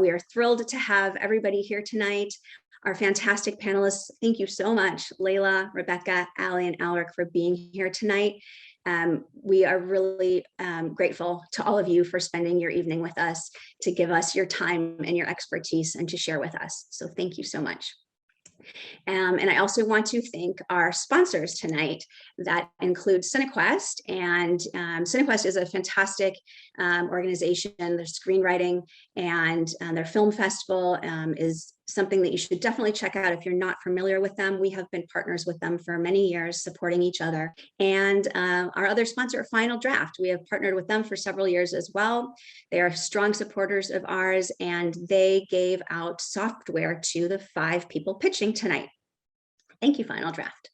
we are thrilled to have everybody here tonight. Our fantastic panelists, thank you so much, Leyla, Rebecca, Ali, and Alrik, for being here tonight. We are really grateful to all of you for spending your evening with us, to give us your time and your expertise and to share with us. So thank you so much. And I also want to thank our sponsors tonight. That includes CineQuest, and CineQuest is a fantastic organization. Their screenwriting and their film festival is something that you should definitely check out if you're not familiar with them. We have been partners with them for many years, supporting each other. And our other sponsor, Final Draft, we have partnered with them for several years as well. They are strong supporters of ours, and they gave out software to the 5 people pitching tonight. Thank you, Final Draft.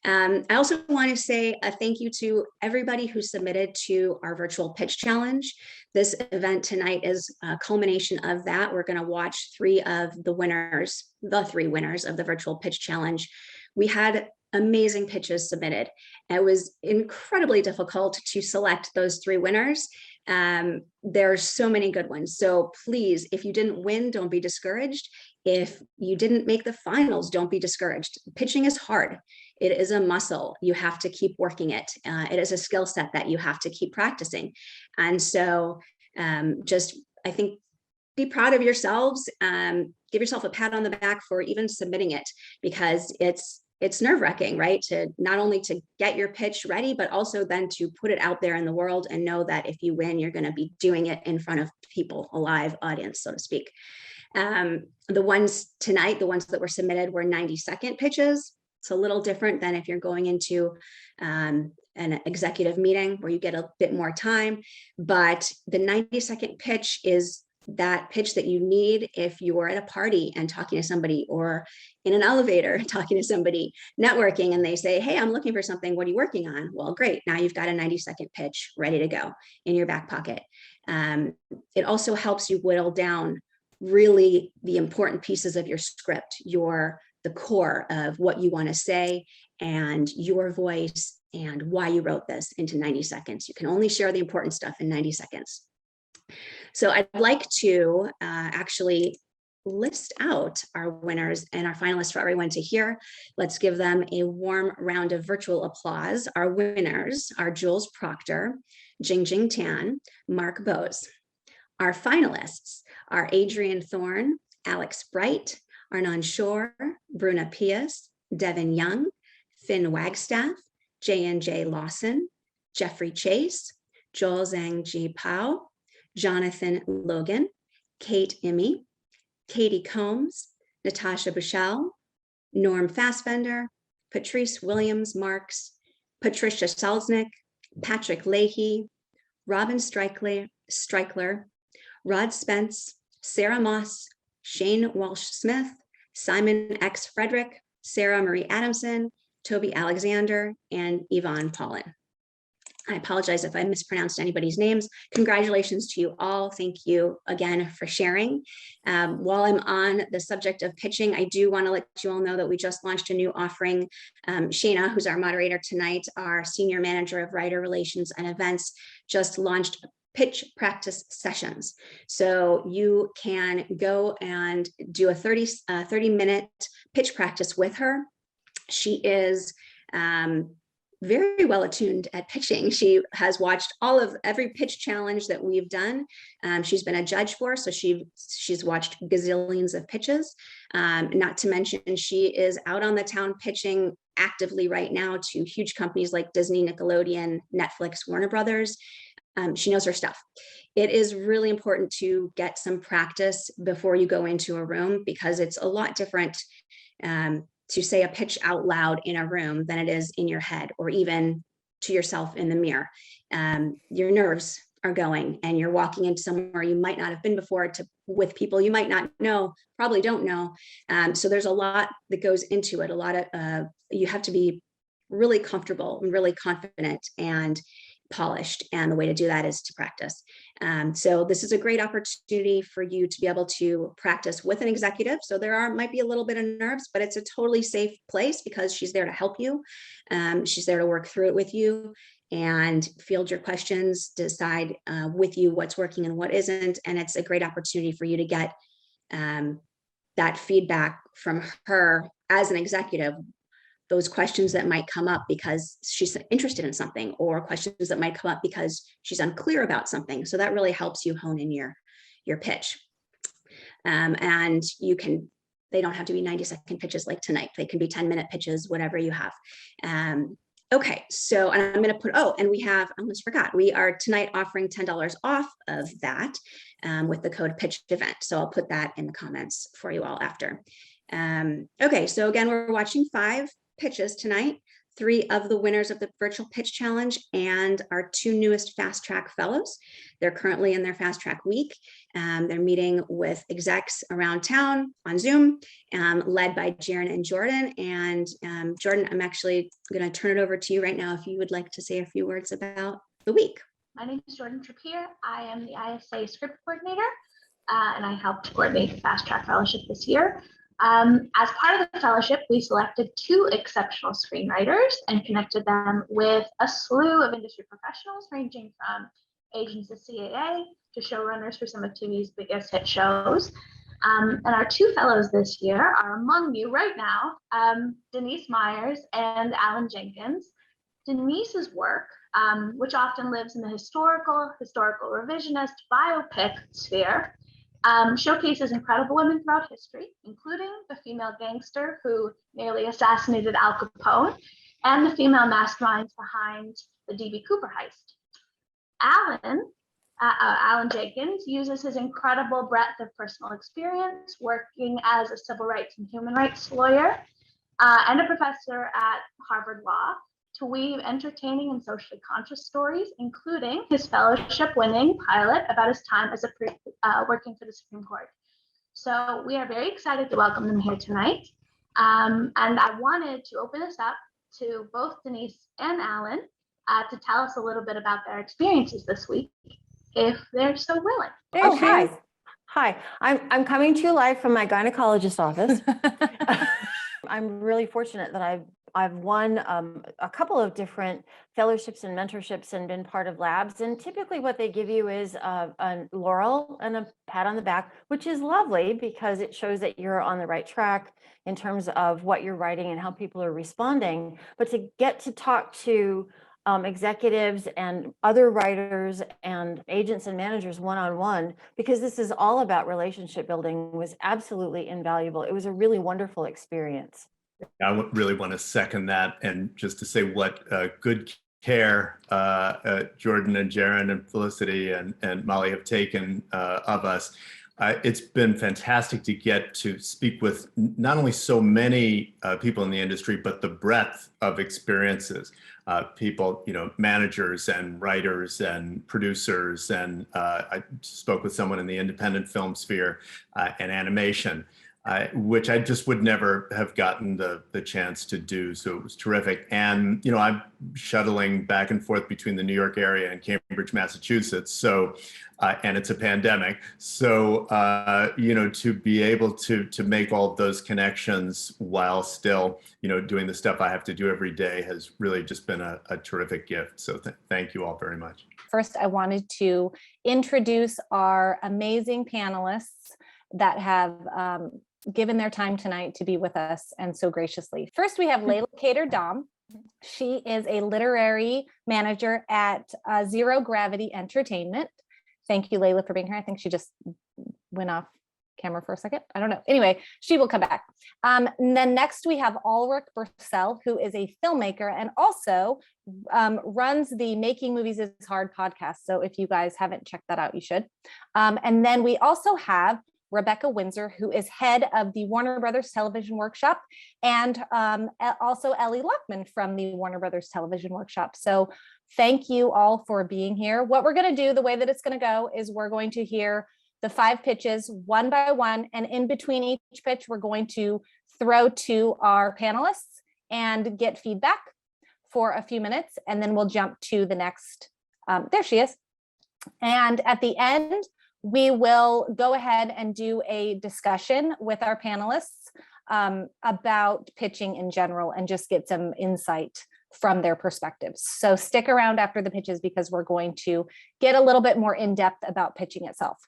I also want to say a thank you to everybody who submitted to our virtual pitch challenge. This event tonight is a culmination of that. We're going to watch 3 of the winners, the 3 winners of the virtual pitch challenge. We had amazing pitches submitted. It was incredibly difficult to select those 3 winners. There are so many good ones. So please, if you didn't win, don't be discouraged. If you didn't make the finals, don't be discouraged. Pitching is hard. It is a muscle. You have to keep working it. It is a skill set that you have to keep practicing. And so I think, be proud of yourselves. Give yourself a pat on the back for even submitting it, because it's nerve-wracking, right? To not only to get your pitch ready, but also then to put it out there in the world and know that if you win, you're going to be doing it in front of people, a live audience, so to speak. The ones tonight, the ones that were submitted were 90-second pitches. It's a little different than if you're going into an executive meeting where you get a bit more time, but the 90-second pitch is that pitch that you need if you're at a party and talking to somebody, or in an elevator talking to somebody, networking, and they say, hey, I'm looking for something, what are you working on? Well, great, now you've got a 90-second pitch ready to go in your back pocket. It also helps you whittle down really the important pieces of your script, the core of what you want to say and your voice and why you wrote this into 90 seconds. You can only share the important stuff in 90 seconds. So I'd like to actually list out our winners and our finalists for everyone to hear. Let's give them a warm round of virtual applause. Our winners are Jules Proctor, Jingjing Tan, Mark Bose. Our finalists are Adrian Thorne, Alex Bright, Arnon Shore, Bruna Pius, Devin Young, Finn Wagstaff, J&J Lawson, Jeffrey Chase, Joel Zhang Ji Pao, Jonathan Logan, Kate Immy, Katie Combs, Natasha Bushell, Norm Fassbender, Patrice Williams Marks, Patricia Selznick, Patrick Leahy, Robin Streichler, Rod Spence, Sarah Moss, Shane Walsh-Smith, Simon X. Frederick, Sarah Marie Adamson, Toby Alexander, and Yvonne Paulin. I apologize if I mispronounced anybody's names. Congratulations to you all. Thank you again for sharing. While I'm on the subject of pitching, I do want to let you all know that we just launched a new offering. Shana, who's our moderator tonight, our Senior Manager of Writer Relations and Events, just launched pitch practice sessions. So you can go and do a 30-minute pitch practice with her. She is very well attuned at pitching. She has watched every pitch challenge that we've done. She's been a judge for, so she's watched gazillions of pitches. Not to mention, she is out on the town pitching actively right now to huge companies like Disney, Nickelodeon, Netflix, Warner Brothers. She knows her stuff. It is really important to get some practice before you go into a room, because it's a lot different to say a pitch out loud in a room than it is in your head, or even to yourself in the mirror. Your nerves are going and you're walking into somewhere you might not have been before, with people you might not know, probably don't know. So there's a lot that goes into it. A lot of, you have to be really comfortable and really confident and polished, and the way to do that is to practice. So this is a great opportunity for you to be able to practice with an executive. So might be a little bit of nerves, but it's a totally safe place because she's there to help you. She's there to work through it with you. and field your questions, decide with you what's working and what isn't. And it's a great opportunity for you to get that feedback from her as an executive, those questions that might come up because she's interested in something, or questions that might come up because she's unclear about something. So that really helps you hone in your pitch. And they don't have to be 90-second pitches like tonight. They can be 10-minute pitches, whatever you have. Okay, so and I'm going to put, and we have, I almost forgot, we are tonight offering $10 off of that with the code pitch event. So I'll put that in the comments for you all after. Okay, so again, we're watching 5 pitches tonight, 3 of the winners of the virtual pitch challenge and our 2 newest Fast Track Fellows. They're currently in their Fast Track week. They're meeting with execs around town on Zoom, led by Jaren and Jordan. And Jordan, I'm actually going to turn it over to you right now if you would like to say a few words about the week. My name is Jordan Trappier. I am the ISA script coordinator, and I helped coordinate the Fast Track Fellowship this year. As part of the fellowship, we selected 2 exceptional screenwriters and connected them with a slew of industry professionals, ranging from agents of CAA to showrunners for some of TV's biggest hit shows. And our 2 fellows this year are among you right now, Denise Myers and Alan Jenkins. Denise's work, which often lives in the historical revisionist biopic sphere, showcases incredible women throughout history, including the female gangster who nearly assassinated Al Capone and the female masterminds behind the D.B. Cooper heist. Alan Jenkins uses his incredible breadth of personal experience working as a civil rights and human rights lawyer and a professor at Harvard Law to weave entertaining and socially conscious stories, including his fellowship-winning pilot about his time as working for the Supreme Court. So we are very excited to welcome them here tonight. And I wanted to open this up to both Denise and Alan to tell us a little bit about their experiences this week, if they're so willing. Oh, hi. I'm coming to you live from my gynecologist's office. I'm really fortunate that I've won a couple of different fellowships and mentorships and been part of labs. And typically what they give you is a laurel and a pat on the back, which is lovely because it shows that you're on the right track in terms of what you're writing and how people are responding. But to get to talk to executives and other writers and agents and managers one-on-one, because this is all about relationship building, was absolutely invaluable. It was a really wonderful experience. I really want to second that, and just to say what good care Jordan and Jaren and Felicity and Molly have taken of us. It's been fantastic to get to speak with not only so many people in the industry, but the breadth of experiences. People, managers and writers and producers, and I spoke with someone in the independent film sphere and animation. Which I just would never have gotten the chance to do. So it was terrific. And, I'm shuttling back and forth between the New York area and Cambridge, Massachusetts. So, and it's a pandemic. So, to be able to make all of those connections while still, doing the stuff I have to do every day has really just been a terrific gift. So thank you all very much. First, I wanted to introduce our amazing panelists that have given their time tonight to be with us and so graciously. First, we have Leyla Kader Dahm. She is a literary manager at Zero Gravity Entertainment. Thank you, Leyla, for being here. I think she just went off camera for a second. I don't know. Anyway, she will come back. And then next we have Alrik Bursell, who is a filmmaker and also runs the Making Movies is Hard podcast. So if you guys haven't checked that out, you should. And then we also have Rebecca Windsor, who is head of the Warner Brothers Television Workshop, and also Ellie Lockman from the Warner Brothers Television Workshop. So thank you all for being here. What we're going to do, the way that it's going to go, is we're going to hear the 5 pitches one by one, and in between each pitch, we're going to throw to our panelists and get feedback for a few minutes, and then we'll jump to the next. There she is. And at the end, we will go ahead and do a discussion with our panelists about pitching in general and just get some insight from their perspectives. So stick around after the pitches because we're going to get a little bit more in depth about pitching itself.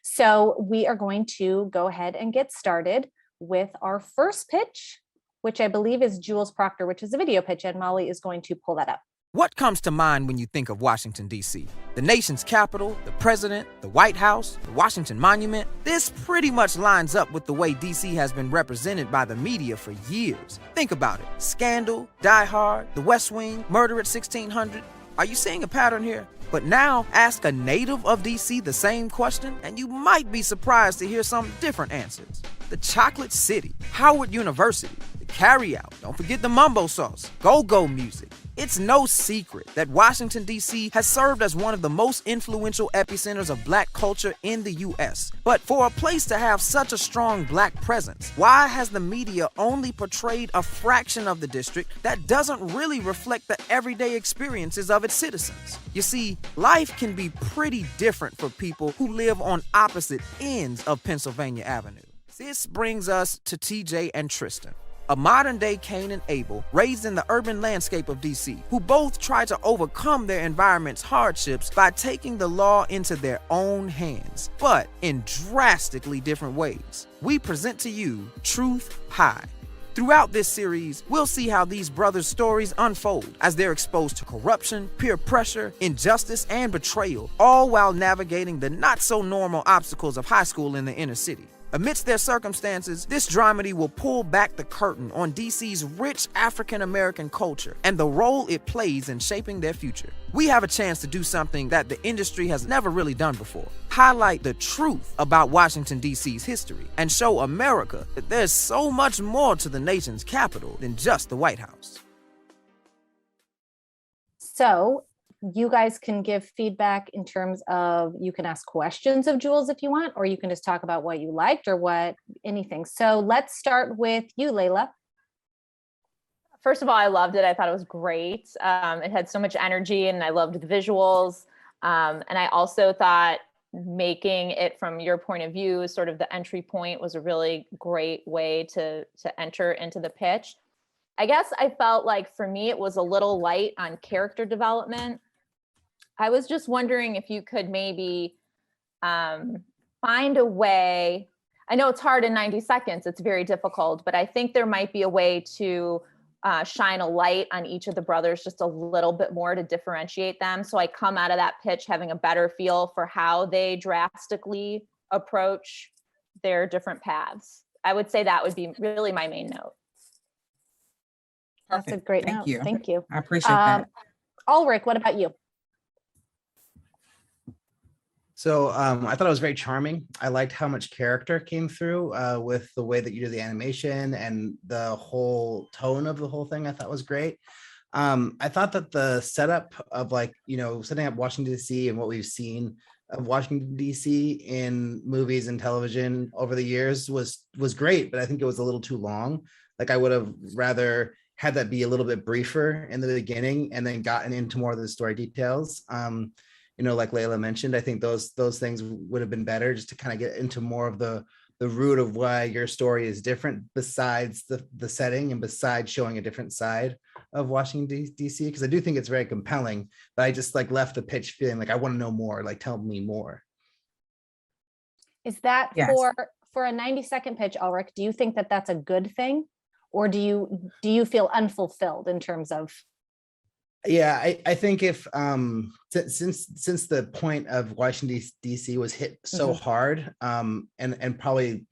So we are going to go ahead and get started with our first pitch, which I believe is Jules Proctor, which is a video pitch, and Molly is going to pull that up. What comes to mind when you think of Washington, D.C.? The nation's capital, the president, the White House, the Washington Monument? This pretty much lines up with the way D.C. has been represented by the media for years. Think about it. Scandal, Die Hard, The West Wing, Murder at 1600. Are you seeing a pattern here? But now, ask a native of D.C. the same question, and you might be surprised to hear some different answers. The Chocolate City, Howard University, the Carryout, don't forget the Mumbo Sauce, Go-Go music. It's no secret that Washington, D.C. has served as one of the most influential epicenters of Black culture in the U.S. But for a place to have such a strong Black presence, why has the media only portrayed a fraction of the district that doesn't really reflect the everyday experiences of its citizens? You see, life can be pretty different for people who live on opposite ends of Pennsylvania Avenue. This brings us to TJ and Tristan, a modern-day Cain and Abel raised in the urban landscape of D.C., who both try to overcome their environment's hardships by taking the law into their own hands, but in drastically different ways. We present to you Truth High. Throughout this series, we'll see how these brothers' stories unfold as they're exposed to corruption, peer pressure, injustice, and betrayal, all while navigating the not-so-normal obstacles of high school in the inner city. Amidst their circumstances, this dramedy will pull back the curtain on DC's rich African-American culture and the role it plays in shaping their future. We have a chance to do something that the industry has never really done before. Highlight the truth about Washington, D.C.'s history and show America that there's so much more to the nation's capital than just the White House. So you guys can give feedback in terms of, you can ask questions of Jules if you want, or you can just talk about what you liked or what, anything. So let's start with you, Leyla. First of all, I loved it. I thought it was great. It had so much energy and I loved the visuals. And I also thought making it from your point of view, sort of the entry point, was a really great way to enter into the pitch. I guess I felt like for me, it was a little light on character development. I was just wondering if you could maybe find a way. I know it's hard in 90 seconds, it's very difficult, but I think there might be a way to shine a light on each of the brothers just a little bit more to differentiate them. So I come out of that pitch having a better feel for how they drastically approach their different paths. I would say that would be really my main note. That's a great note. You. Thank you. I appreciate that. Alrik, what about you? So I thought it was very charming. I liked how much character came through with the way that you do the animation and the whole tone of the whole thing. I thought was great. I thought that the setup of, like, you know, setting up Washington, D.C. and what we've seen of Washington, D.C. in movies and television over the years was great, but I think it was a little too long. Like, I would have rather had that be a little bit briefer in the beginning and then gotten into more of the story details. You know, like Leyla mentioned, I think those things would have been better, just to kind of get into more of the root of why your story is different, besides the setting and besides showing a different side of Washington, D.C. Because I do think it's very compelling, but I just like left the pitch feeling like I want to know more, like tell me more. Is that Yes. for a 90-second pitch, Alrik, do you think that that's a good thing? Or do you feel unfulfilled in terms of? Yeah, I think if since the point of Washington, D.C. was hit so hard, and probably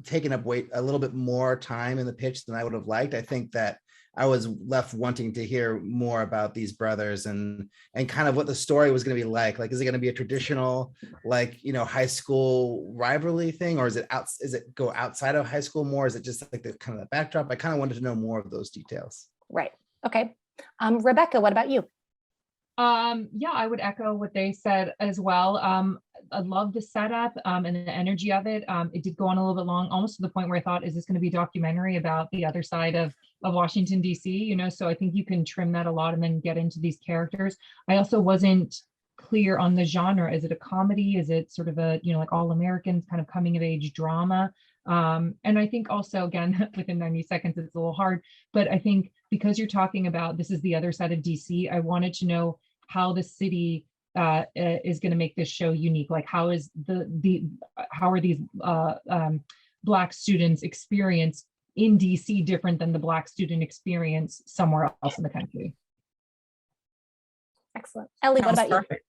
taken up a little bit more time in the pitch than I would have liked, I think that I was left wanting to hear more about these brothers and kind of what the story was going to be like. Like, is it going to be a traditional, like, you know, high school rivalry thing, or is it go outside of high school more? Is it just like the kind of the backdrop? I kind of wanted to know more of those details. Right. Okay. Rebecca, what about you? Yeah, I would echo what they said as well. I love the setup and the energy of it. It did go on a little bit long, almost to the point where I thought, is this going to be a documentary about the other side of Washington, D.C.? You know, so I think you can trim that a lot and then get into these characters. I also wasn't clear on the genre. Is it a comedy? Is it sort of a, you know, like All Americans kind of coming of age drama? And I think also, again, within 90 seconds, it's a little hard, but I think because you're talking about this is the other side of DC, I wanted to know how the city is going to make this show unique. Like, how is how are these Black students' experience in DC different than the Black student experience somewhere else in the country? Excellent. Ellie, what about Perfect.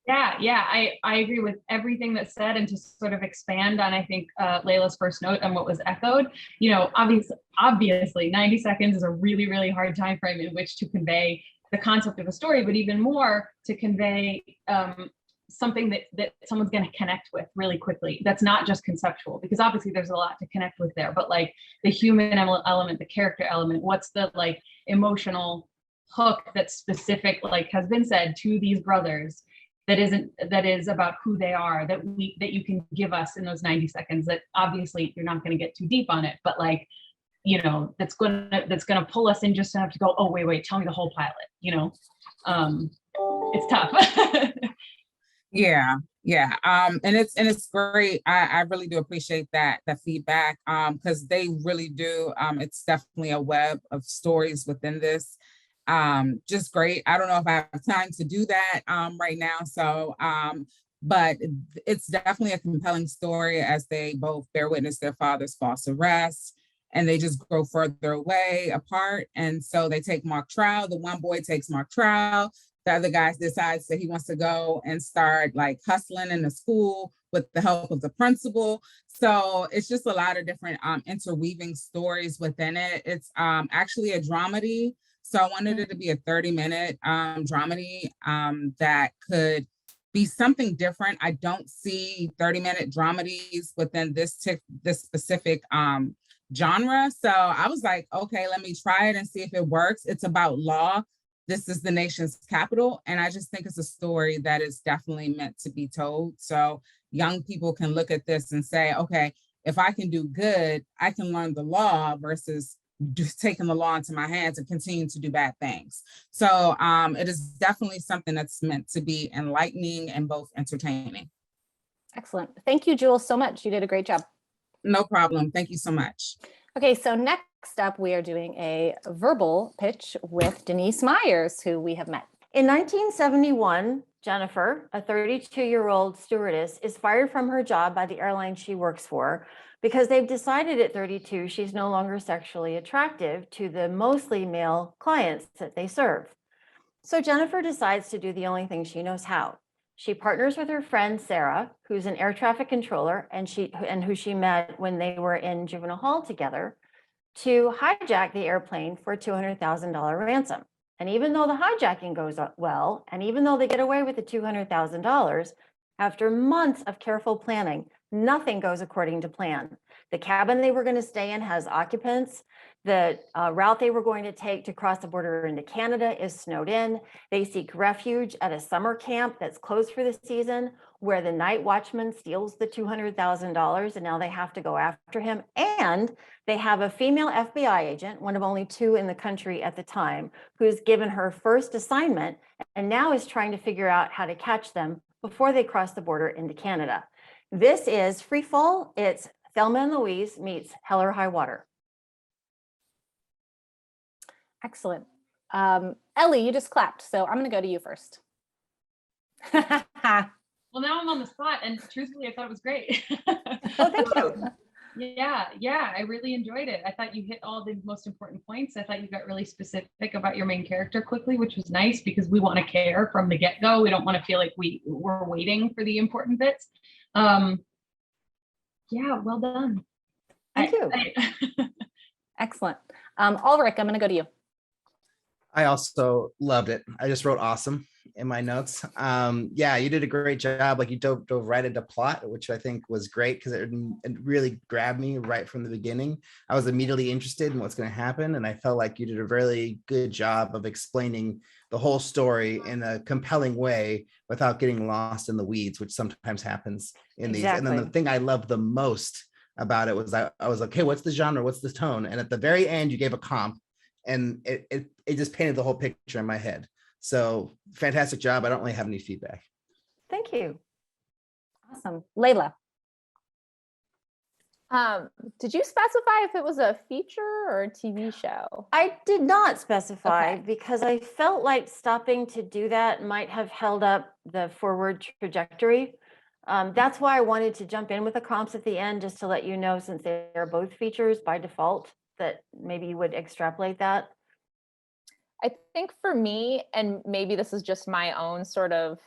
Yeah, I agree with everything that's said, and to sort of expand on, I think, Layla's first note and what was echoed, you know, obviously 90 seconds is a really, really hard time frame in which to convey the concept of a story, but even more to convey something that someone's going to connect with really quickly. That's not just conceptual, because obviously there's a lot to connect with there, but like the human element, the character element, what's the like emotional hook that's specific, like has been said, to these brothers, that is about who they are, that you can give us in those 90 seconds, that obviously you're not going to get too deep on it, but like, you know, that's gonna pull us in just enough to go, oh wait, tell me the whole pilot, you know. It's tough. Yeah. And it's great. I really do appreciate that feedback, because they really do. It's definitely a web of stories within this. Just great. I don't know if I have time to do that right now. So, but it's definitely a compelling story as they both bear witness their father's false arrest, and they just grow further away apart. And so they take mock trial. The one boy takes mock trial. The other guy decides that he wants to go and start like hustling in the school with the help of the principal. So it's just a lot of different interweaving stories within it. It's actually a dramedy. So I wanted it to be a 30-minute dramedy that could be something different. I don't see 30-minute dramedies within this specific genre. So I was like, okay, let me try it and see if it works. It's about law. This is the nation's capital. And I just think it's a story that is definitely meant to be told. So young people can look at this and say, okay, if I can do good, I can learn the law versus just taking the law into my hands and continue to do bad things. So it is definitely something that's meant to be enlightening and both entertaining. Excellent. Thank you, Jules, so much. You did a great job. No problem. Thank you so much. Okay, so next up, we are doing a verbal pitch with Denise Myers, who we have met. In 1971, Jennifer, a 32-year-old stewardess, is fired from her job by the airline she works for because they've decided at 32 she's no longer sexually attractive to the mostly male clients that they serve. So Jennifer decides to do the only thing she knows how. She partners with her friend Sarah, who's an air traffic controller and who she met when they were in juvenile hall together, to hijack the airplane for a $200,000 ransom. And even though the hijacking goes well, and even though they get away with the $200,000, after months of careful planning, nothing goes according to plan. The cabin they were going to stay in has occupants. The route they were going to take to cross the border into Canada is snowed in. They seek refuge at a summer camp that's closed for the season, where the night watchman steals the $200,000, and now they have to go after him. And they have a female FBI agent, one of only 2 in the country at the time, who's given her first assignment and now is trying to figure out how to catch them before they cross the border into Canada. This is Free Fall. It's Thelma and Louise meets Hell or High Water. Excellent. Ellie, you just clapped, so I'm going to go to you first. Well, now I'm on the spot, and truthfully, I thought it was great. Oh, thank you. Yeah, I really enjoyed it. I thought you hit all the most important points. I thought you got really specific about your main character quickly, which was nice because we want to care from the get-go. We don't want to feel like we're waiting for the important bits. Yeah, well done. Thank you. Excellent. Alrik, I'm going to go to you. I also loved it. I just wrote awesome in my notes. Yeah, you did a great job. Like you dove right into plot, which I think was great because it really grabbed me right from the beginning. I was immediately interested in what's going to happen. And I felt like you did a really good job of explaining the whole story in a compelling way without getting lost in the weeds, which sometimes happens in these. And then the thing I loved the most about it was I was like, okay, what's the genre? What's the tone? And at the very end, you gave a comp. And it just painted the whole picture in my head. So fantastic job. I don't really have any feedback. Thank you. Awesome. Leyla. Did you specify if it was a feature or a TV show? I did not specify Okay. because I felt like stopping to do that might have held up the forward trajectory. That's why I wanted to jump in with the comps at the end, just to let you know, since they're both features by default, that maybe you would extrapolate that. I think for me, and maybe this is just my own sort of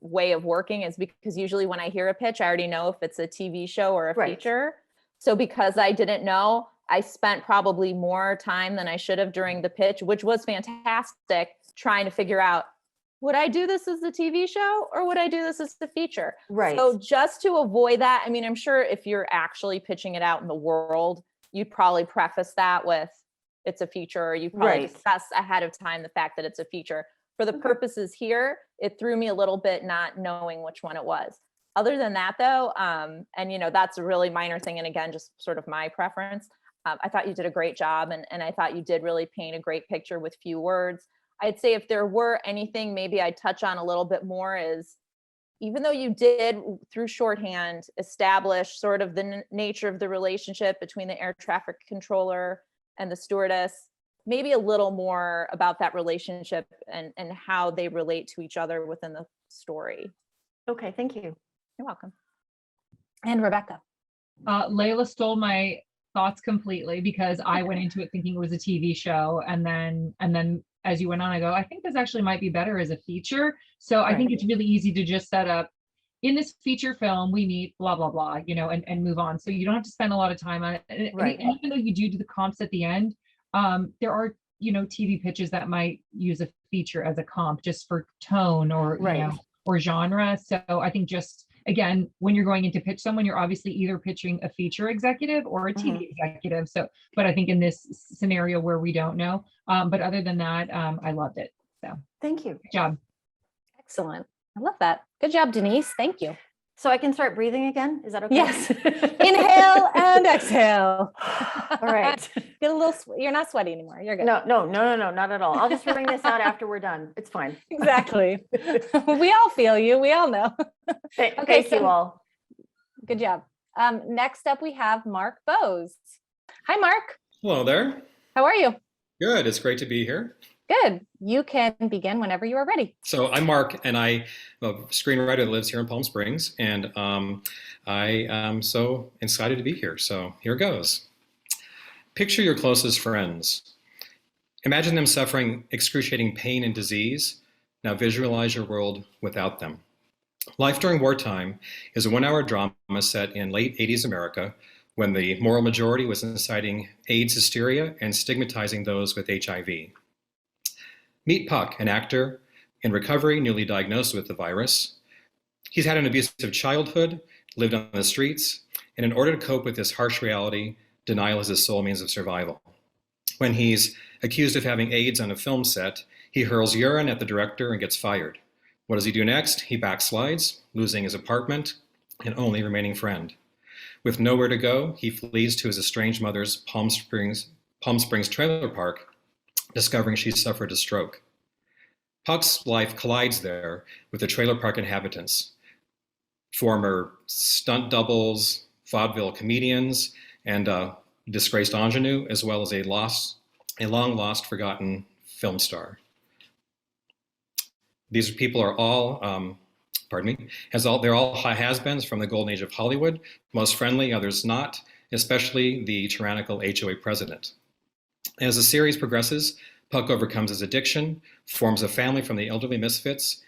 way of working, is because usually when I hear a pitch, I already know if it's a TV show or a Right. feature. So because I didn't know, I spent probably more time than I should have during the pitch, which was fantastic, trying to figure out, would I do this as a TV show or would I do this as a feature? Right. So just to avoid that, I mean, I'm sure if you're actually pitching it out in the world, you'd probably preface that with it's a feature, or you probably Right. discuss ahead of time the fact that it's a feature. For the purposes here, it threw me a little bit not knowing which one it was. Other than that though, and you know, that's a really minor thing, and again, just sort of my preference, I thought you did a great job, and I thought you did really paint a great picture with few words. I'd say if there were anything maybe I'd touch on a little bit more is, even though you did through shorthand establish sort of the nature of the relationship between the air traffic controller and the stewardess, maybe a little more about that relationship and how they relate to each other within the story. Okay, thank you. You're welcome. And Rebecca. Leyla stole my thoughts completely, because I went into it thinking it was a TV show, and then as you went on, I go, I think this actually might be better as a feature. So I think it's really easy to just set up, in this feature film, we meet blah, blah, blah, you know, and move on. So you don't have to spend a lot of time on it. And even though you do the comps at the end, there are, you know, TV pitches that might use a feature as a comp just for tone or, you know, or genre. So I think just, again, when you're going in to pitch someone, you're obviously either pitching a feature executive or a TV executive. So, but I think in this scenario where we don't know, but other than that, I loved it. So thank you. Good job. Excellent. I love that. Good job, Denise. Thank you. So I can start breathing again? Is that okay? Yes. Inhale and exhale. All right. Get a little, you're not sweaty anymore. You're good. No, not at all. I'll just bring this out after we're done. It's fine. Exactly. We all feel you. We all know. Thank you all. Good job. Next up, we have Mark Bowes. Hi, Mark. Hello there. How are you? Good. It's great to be here. Good. You can begin whenever you are ready. So I'm Mark, and I'm a screenwriter that lives here in Palm Springs, and I am so excited to be here. So here goes. Picture your closest friends. Imagine them suffering excruciating pain and disease. Now visualize your world without them. Life During Wartime is a 1-hour drama set in late 80s America, when the moral majority was inciting AIDS hysteria and stigmatizing those with HIV. Meet Puck, an actor in recovery, newly diagnosed with the virus. He's had an abusive childhood, lived on the streets, and in order to cope with this harsh reality, denial is his sole means of survival. When he's accused of having AIDS on a film set, he hurls urine at the director and gets fired. What does he do next? He backslides, losing his apartment and only remaining friend. With nowhere to go, he flees to his estranged mother's Palm Springs trailer park, discovering she suffered a stroke. Puck's life collides there with the trailer park inhabitants, former stunt doubles, vaudeville comedians, and disgraced ingenue, as well as a long lost, forgotten film star. These people are all, they're all has-beens from the golden age of Hollywood, most friendly, others not, especially the tyrannical HOA president. As the series progresses, Puck overcomes his addiction, forms a family from the elderly misfits,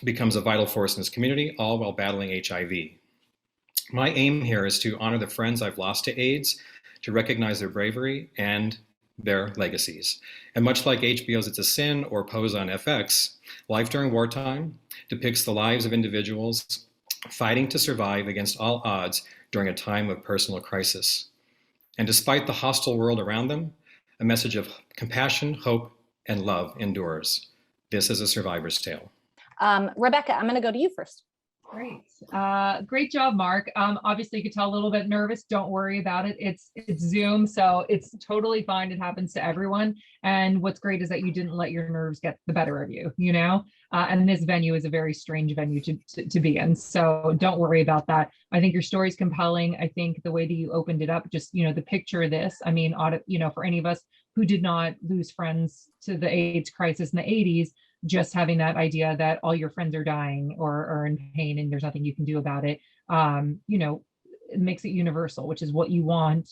becomes a vital force in his community, all while battling HIV. My aim here is to honor the friends I've lost to AIDS, to recognize their bravery and their legacies. And much like HBO's It's a Sin or Pose on FX, Life During Wartime depicts the lives of individuals fighting to survive against all odds during a time of personal crisis. And despite the hostile world around them, a message of compassion, hope, and love endures. This is a survivor's tale. Rebecca, I'm going to go to you first. Great. Great job, Mark. Obviously you could tell a little bit nervous. Don't worry about it. It's Zoom, so it's totally fine. It happens to everyone. And what's great is that you didn't let your nerves get the better of you, you know? And this venue is a very strange venue to be in. So don't worry about that. I think your story's compelling. I think the way that you opened it up, just, you know, the picture of this, I mean, you know, for any of us who did not lose friends to the AIDS crisis in the 80s, just having that idea that all your friends are dying or are in pain and there's nothing you can do about it, you know, it makes it universal, which is what you want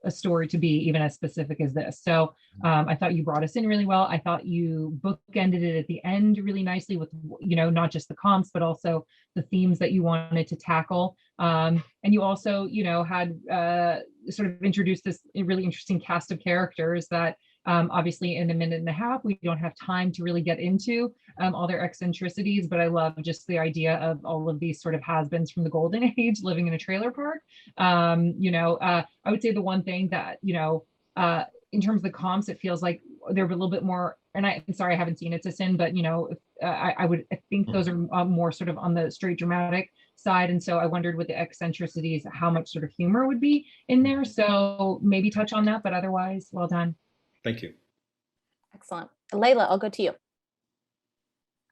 a story to be, even as specific as this. So I thought you brought us in really well. I thought you bookended it at the end really nicely with, you know, not just the comps, but also the themes that you wanted to tackle. And you also, you know, had sort of introduced this really interesting cast of characters that obviously in a minute and a half, we don't have time to really get into all their eccentricities, but I love just the idea of all of these sort of has-beens from the golden age living in a trailer park. You know, I would say the one thing that, you know, in terms of the comps, it feels like they're a little bit more, and I'm sorry, I haven't seen It's a Sin, but, you know, I think those are more sort of on the straight dramatic side. And so I wondered with the eccentricities, how much sort of humor would be in there. So maybe touch on that, but otherwise, well done. Thank you. Excellent. Leyla, I'll go to you.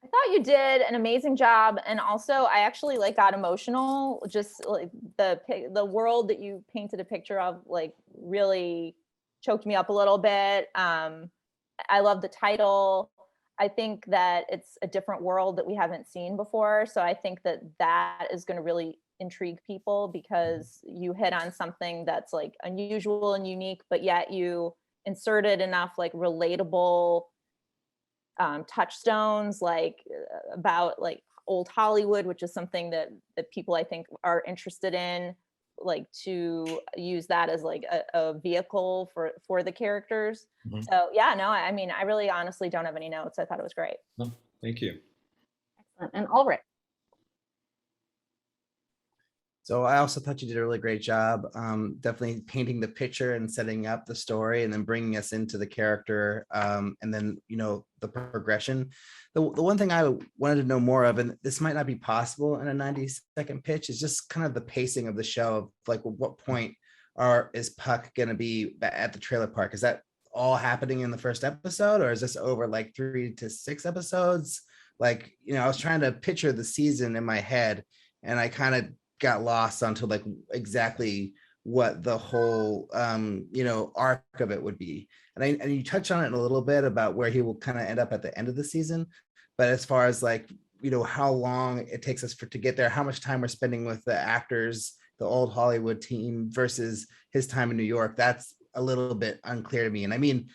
I thought you did an amazing job, and also I actually like got emotional. Just like the world that you painted a picture of, like really choked me up a little bit. I love the title. I think that it's a different world that we haven't seen before. So I think that that is going to really intrigue people, because you hit on something that's like unusual and unique, but yet you inserted enough like relatable touchstones, like about like old Hollywood, which is something that people I think are interested in, like to use that as like a vehicle for the characters. Mm-hmm. So yeah, no, I mean, I really honestly don't have any notes. I thought it was great. Oh, thank you. Excellent. And Alrik. So I also thought you did a really great job, definitely painting the picture and setting up the story and then bringing us into the character, and then, you know, the progression. The one thing I wanted to know more of, and this might not be possible in a 90-second pitch, is just kind of the pacing of the show. Of like, at what point is Puck going to be at the trailer park? Is that all happening in the first episode, or is this over like 3 to 6 episodes? Like, you know, I was trying to picture the season in my head, and I kind of got lost onto like exactly what the whole you know, arc of it would be. And you touch on it in a little bit about where he will kind of end up at the end of the season, but as far as like, you know, how long it takes us to get there, how much time we're spending with the actors, the old Hollywood team versus his time in New York, that's a little bit unclear to me. And I mean,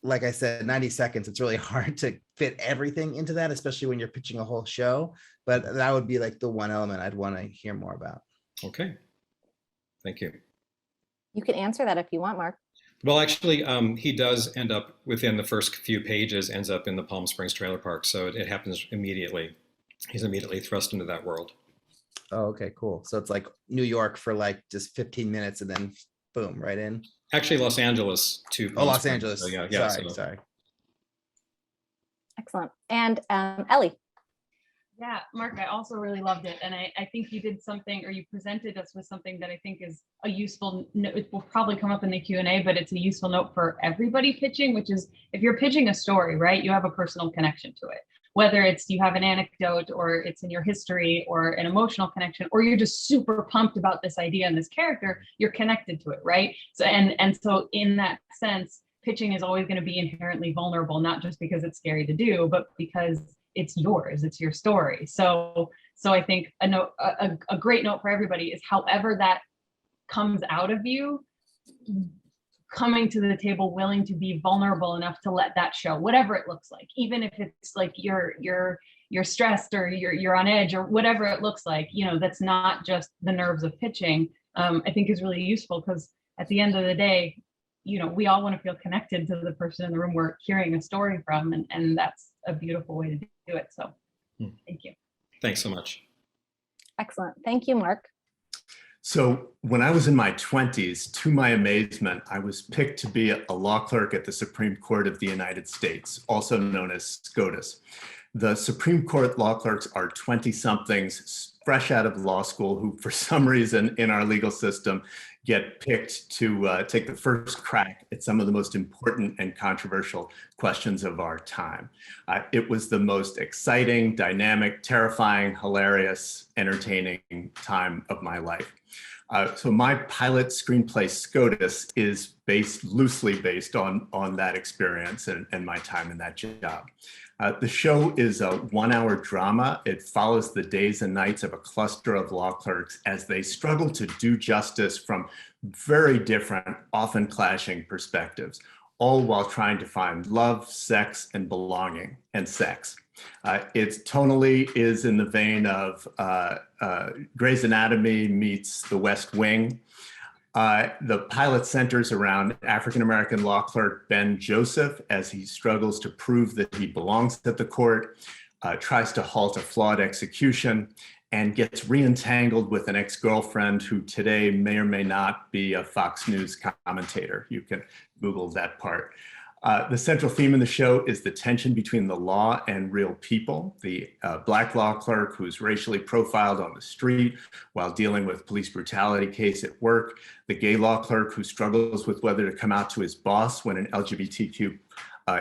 like I said, 90 seconds, it's really hard to fit everything into that, especially when you're pitching a whole show. But that would be like the one element I'd want to hear more about. Okay. Thank you. You can answer that if you want, Mark. Well, actually, he does end up within the first few pages, ends up in the Palm Springs trailer park. So it happens immediately. He's immediately thrust into that world. Oh, okay, cool. So it's like New York for like just 15 minutes and then boom, right in. Actually, Los Angeles too. Oh, Los Angeles. So, yeah, Sorry. Excellent. And Ellie. Yeah, Mark, I also really loved it. And I think you did something, or you presented us with something that I think is a useful note. It will probably come up in the Q&A, but it's a useful note for everybody pitching, which is if you're pitching a story, right, you have a personal connection to it. Whether it's you have an anecdote, or it's in your history, or an emotional connection, or you're just super pumped about this idea and this character, you're connected to it, right? So and so in that sense, pitching is always going to be inherently vulnerable, not just because it's scary to do, but because it's yours, it's your story. So I think a great note for everybody is however that comes out of you, coming to the table willing to be vulnerable enough to let that show, whatever it looks like, even if it's like you're stressed or you're on edge or whatever it looks like, you know, that's not just the nerves of pitching, I think is really useful, because at the end of the day, you know, we all want to feel connected to the person in the room we're hearing a story from, and that's a beautiful way to do it. So thank you. Thanks so much. Excellent. Thank you, Mark. So when I was in my 20s, to my amazement, I was picked to be a law clerk at the Supreme Court of the United States, also known as SCOTUS. The Supreme Court law clerks are 20-somethings fresh out of law school who, for some reason in our legal system, get picked to take the first crack at some of the most important and controversial questions of our time. It was the most exciting, dynamic, terrifying, hilarious, entertaining time of my life. So my pilot screenplay SCOTUS is loosely based on that experience and my time in that job. The show is a 1-hour drama. It follows the days and nights of a cluster of law clerks as they struggle to do justice from very different, often clashing perspectives, all while trying to find love, sex, and belonging, and sex. It tonally is in the vein of Grey's Anatomy meets The West Wing. The pilot centers around African-American law clerk Ben Joseph as he struggles to prove that he belongs at the court, tries to halt a flawed execution, and gets re-entangled with an ex-girlfriend who today may or may not be a Fox News commentator. You can Google that part. The central theme in the show is the tension between the law and real people. The Black law clerk who's racially profiled on the street while dealing with police brutality case at work. The gay law clerk who struggles with whether to come out to his boss when an LGBTQ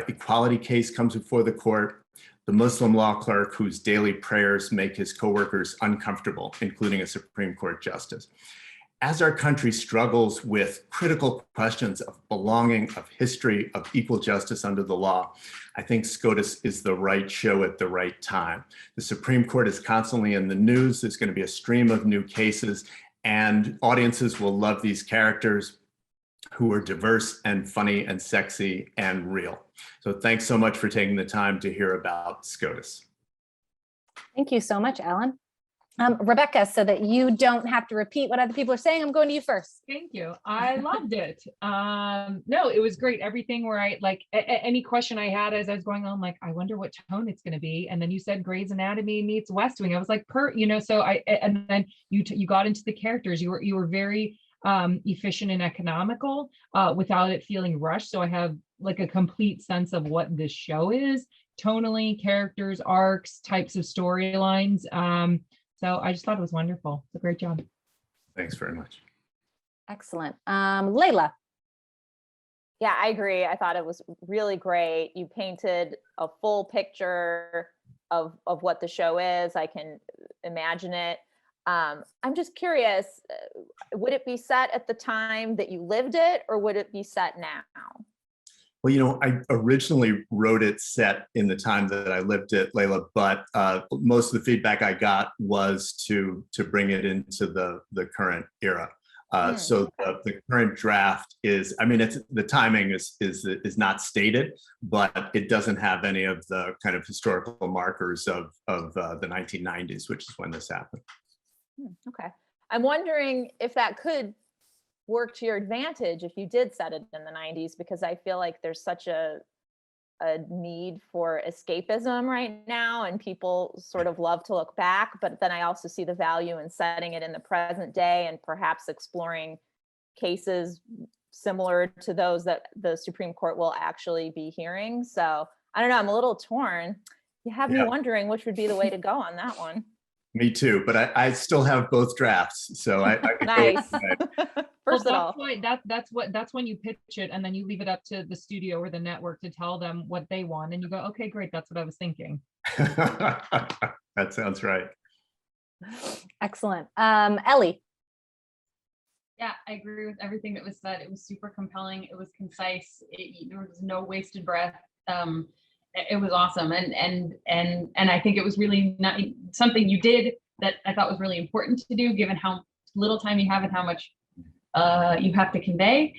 equality case comes before the court. The Muslim law clerk whose daily prayers make his coworkers uncomfortable, including a Supreme Court justice. As our country struggles with critical questions of belonging, of history, of equal justice under the law, I think SCOTUS is the right show at the right time. The Supreme Court is constantly in the news. There's going to be a stream of new cases, and audiences will love these characters who are diverse and funny and sexy and real. So thanks so much for taking the time to hear about SCOTUS. Thank you so much, Alan. Rebecca, so that you don't have to repeat what other people are saying, I'm going to you first. Thank you. I loved it. No, it was great. Everything where I like any question I had as I was going on, like, I wonder what tone it's going to be. And then you said Grey's Anatomy meets West Wing. I was like, so and then you got into the characters. You were very efficient and economical without it feeling rushed. So I have like a complete sense of what this show is, tonally, characters, arcs, types of storylines. So I just thought it was wonderful. It's a great job. Thanks very much. Excellent. Leyla. Yeah, I agree. I thought it was really great. You painted a full picture of what the show is. I can imagine it. I'm just curious, would it be set at the time that you lived it, or would it be set now? Well, I originally wrote it set in the time that I lived it, Leyla, but most of the feedback I got was to bring it into the current era. So the current draft is, the timing is not stated, but it doesn't have any of the kind of historical markers of the 1990s, which is when this happened. Okay. I'm wondering if that could work to your advantage if you did set it in the 90s, because I feel like there's such a need for escapism right now, and people sort of love to look back, but then I also see the value in setting it in the present day and perhaps exploring cases similar to those that the Supreme Court will actually be hearing. So I don't know, I'm a little torn. You have me wondering which would be the way to go on that one. Me too, but I still have both drafts, so I can nice. First of all, that's when you pitch it, and then you leave it up to the studio or the network to tell them what they want, and you go, okay, great, that's what I was thinking. That sounds right. Excellent. Ellie. Yeah, I agree with everything that was said. It was super compelling. It was concise. There was no wasted breath. It was awesome, and I think it was really not something you did that I thought was really important to do, given how little time you have and how much you have to convey.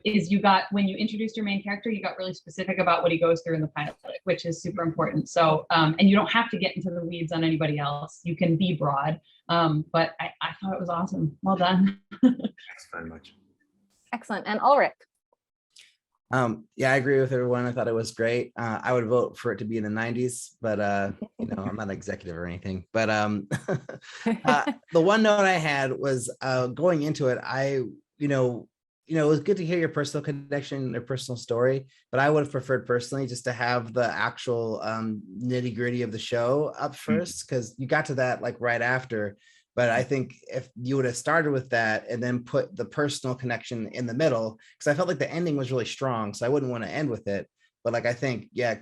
Is when you introduced your main character, you got really specific about what he goes through in the pilot, which is super important. So, and you don't have to get into the weeds on anybody else. You can be broad, but I thought it was awesome. Well done. Thanks very much. Excellent. And Alrik. Yeah, I agree with everyone. I thought it was great. I would vote for it to be in the 90s, but I'm not an executive or anything. But the one note I had was going into it, it was good to hear your personal connection, your personal story, but I would have preferred personally just to have the actual nitty gritty of the show up first, because you got to that like right after. But I think if you would have started with that and then put the personal connection in the middle, because I felt like the ending was really strong, so I wouldn't want to end with it. But like, I think, yeah,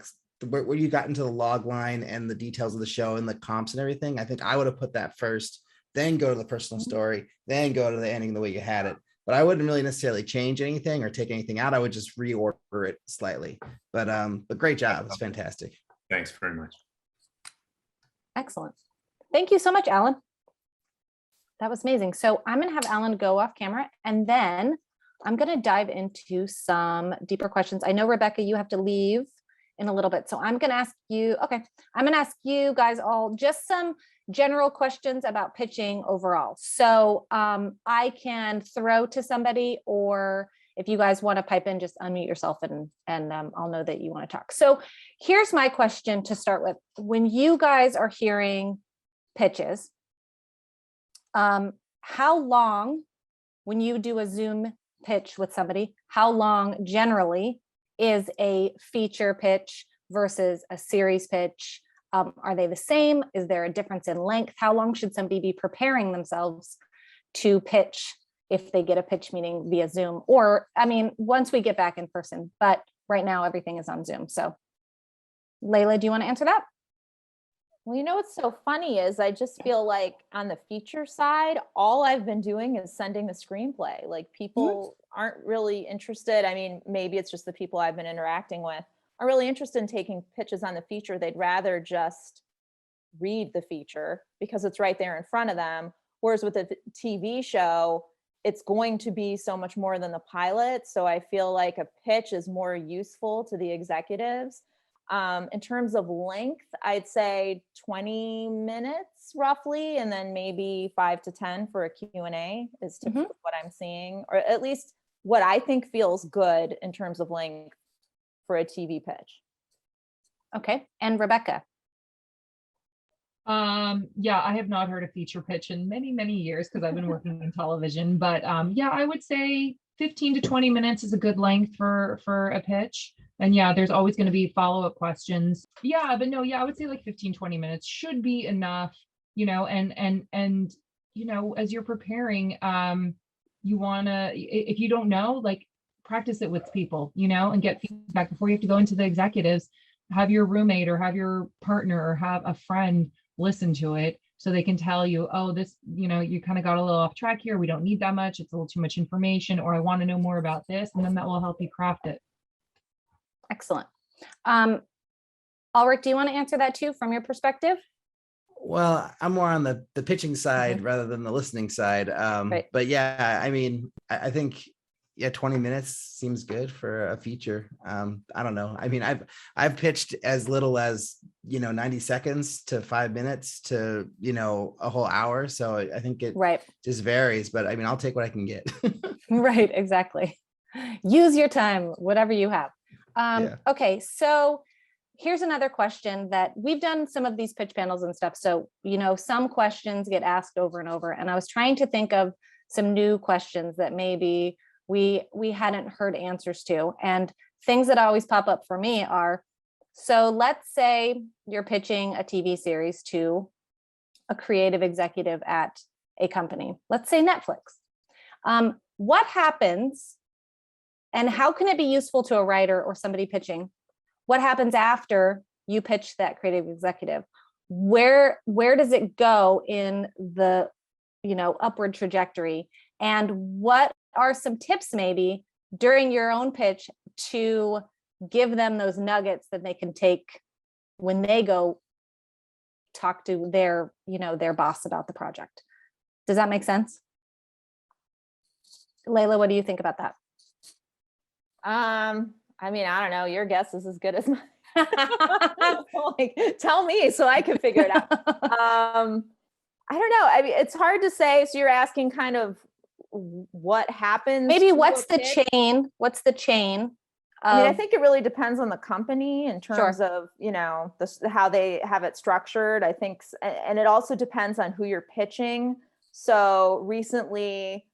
where you got into the log line and the details of the show and the comps and everything, I think I would have put that first, then go to the personal story, then go to the ending the way you had it. But I wouldn't really necessarily change anything or take anything out. I would just reorder it slightly. But great job. It's fantastic. Thanks very much. Excellent. Thank you so much, Alan. That was amazing. So I'm going to have Alan go off camera, and then I'm going to dive into some deeper questions. I know, Rebecca, you have to leave in a little bit. So I'm going to ask you, okay, I'm going to ask you guys all just some general questions about pitching overall. So I can throw to somebody, or if you guys want to pipe in, just unmute yourself and I'll know that you want to talk. So here's my question to start with. When you guys are hearing pitches, how long, when you do a Zoom pitch with somebody, how long generally is a feature pitch versus a series pitch? Are they the same? Is there a difference in length? How long should somebody be preparing themselves to pitch if they get a pitch meeting via Zoom? Or, I mean, once we get back in person, but right now everything is on Zoom. So Leyla, do you want to answer that? Well, what's so funny is I just feel like on the feature side, all I've been doing is sending the screenplay. Like, people aren't really interested. I mean, maybe it's just the people I've been interacting with are really interested in taking pitches on the feature. They'd rather just read the feature because it's right there in front of them. Whereas with a TV show, it's going to be so much more than the pilot. So I feel like a pitch is more useful to the executives. In terms of length, I'd say 20 minutes roughly, and then maybe 5 to 10 for a Q&A is typically what I'm seeing, or at least what I think feels good in terms of length for a TV pitch. Okay, and Rebecca? Yeah, I have not heard a feature pitch in many, many years because I've been working in television, but yeah, I would say 15 to 20 minutes is a good length for a pitch. And yeah, there's always going to be follow-up questions. Yeah, but no, yeah, I would say like 15, 20 minutes should be enough, and as you're preparing, you want to, if you don't know, like, practice it with people, and get feedback before you have to go into the executives. Have your roommate or have your partner or have a friend listen to it so they can tell you, oh, this, you kind of got a little off track here. We don't need that much. It's a little too much information, or I want to know more about this. And then that will help you craft it. Excellent. Alrik, do you want to answer that too from your perspective? Well, I'm more on the pitching side rather than the listening side. Right. But yeah, I mean, I think, yeah, 20 minutes seems good for a feature. I don't know. I mean, I've pitched as little as, 90 seconds to 5 minutes to, a whole hour. So I think it just varies, but I mean, I'll take what I can get. Right, exactly. Use your time, whatever you have. Okay, so here's another question that we've done some of these pitch panels and stuff. So, some questions get asked over and over, and I was trying to think of some new questions that maybe we hadn't heard answers to. And things that always pop up for me are, so let's say you're pitching a TV series to a creative executive at a company, let's say Netflix. What happens, and how can it be useful to a writer or somebody pitching? What happens after you pitch that creative executive? Where does it go in the, upward trajectory? And what are some tips maybe during your own pitch to give them those nuggets that they can take when they go talk to their, their boss about the project? Does that make sense? Leyla, what do you think about that? I mean, I don't know. Your guess is as good as mine. Like, tell me so I can figure it out. I don't know. I mean, it's hard to say. So you're asking kind of what happens. Maybe what's the chain? What's the chain? I mean, I think it really depends on the company in terms of, how they have it structured. I think, and it also depends on who you're pitching. So recently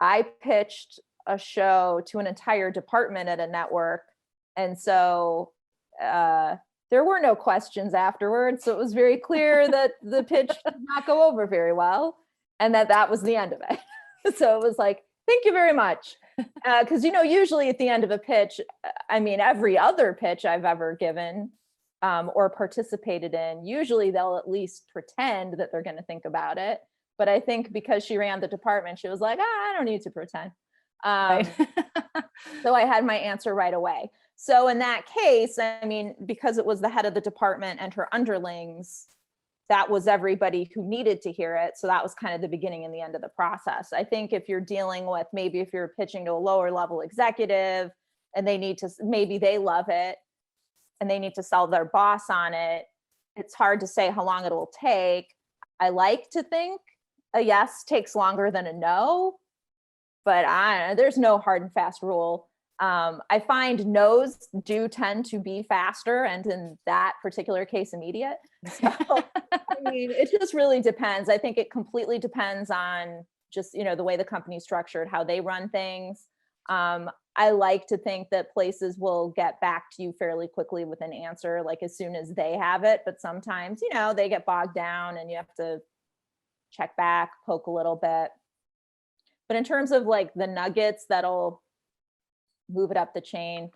I pitched a show to an entire department at a network. And so there were no questions afterwards. So it was very clear that the pitch did not go over very well, and that was the end of it. So it was like, thank you very much. Because, usually at the end of a pitch, I mean, every other pitch I've ever given or participated in, usually they'll at least pretend that they're going to think about it. But I think because she ran the department, she was like, I don't need to pretend. So I had my answer right away. So in that case, I mean, because it was the head of the department and her underlings, that was everybody who needed to hear it. So that was kind of the beginning and the end of the process. I think if you're dealing with, maybe if you're pitching to a lower level executive and they need to, maybe they love it and they need to sell their boss on it, it's hard to say how long it will take. I like to think a yes takes longer than a no, but there's no hard and fast rule. I find no's do tend to be faster, and in that particular case, immediate. So, I mean, it just really depends. I think it completely depends on just, the way the company's structured, how they run things. I like to think that places will get back to you fairly quickly with an answer, like as soon as they have it. But sometimes, they get bogged down and you have to check back, poke a little bit. But in terms of like the nuggets that'll move it up the chain,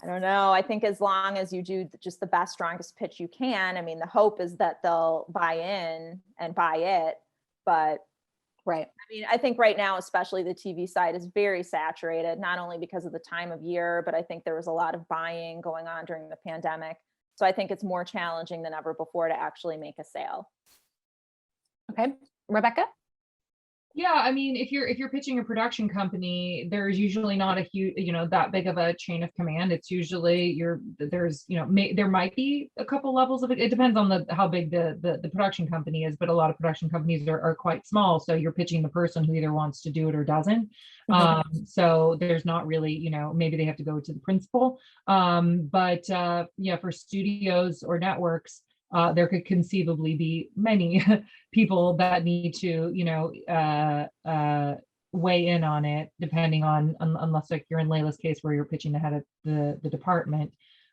I don't know. I think as long as you do just the best, strongest pitch you can, I mean, the hope is that they'll buy in and buy it. But right. I mean, I think right now, especially the TV side is very saturated, not only because of the time of year, but I think there was a lot of buying going on during the pandemic. So I think it's more challenging than ever before to actually make a sale. Okay. Rebecca? Yeah, I mean, if you're pitching a production company, there's usually not a huge, that big of a chain of command. It's usually there might be a couple levels of it. It depends on how big the production company is, but a lot of production companies are quite small. So you're pitching the person who either wants to do it or doesn't. So there's not really, maybe they have to go to the principal. But for studios or networks, there could conceivably be many people that need to, weigh in on it, depending on, unless like you're in Leyla's case where you're pitching the head of the department.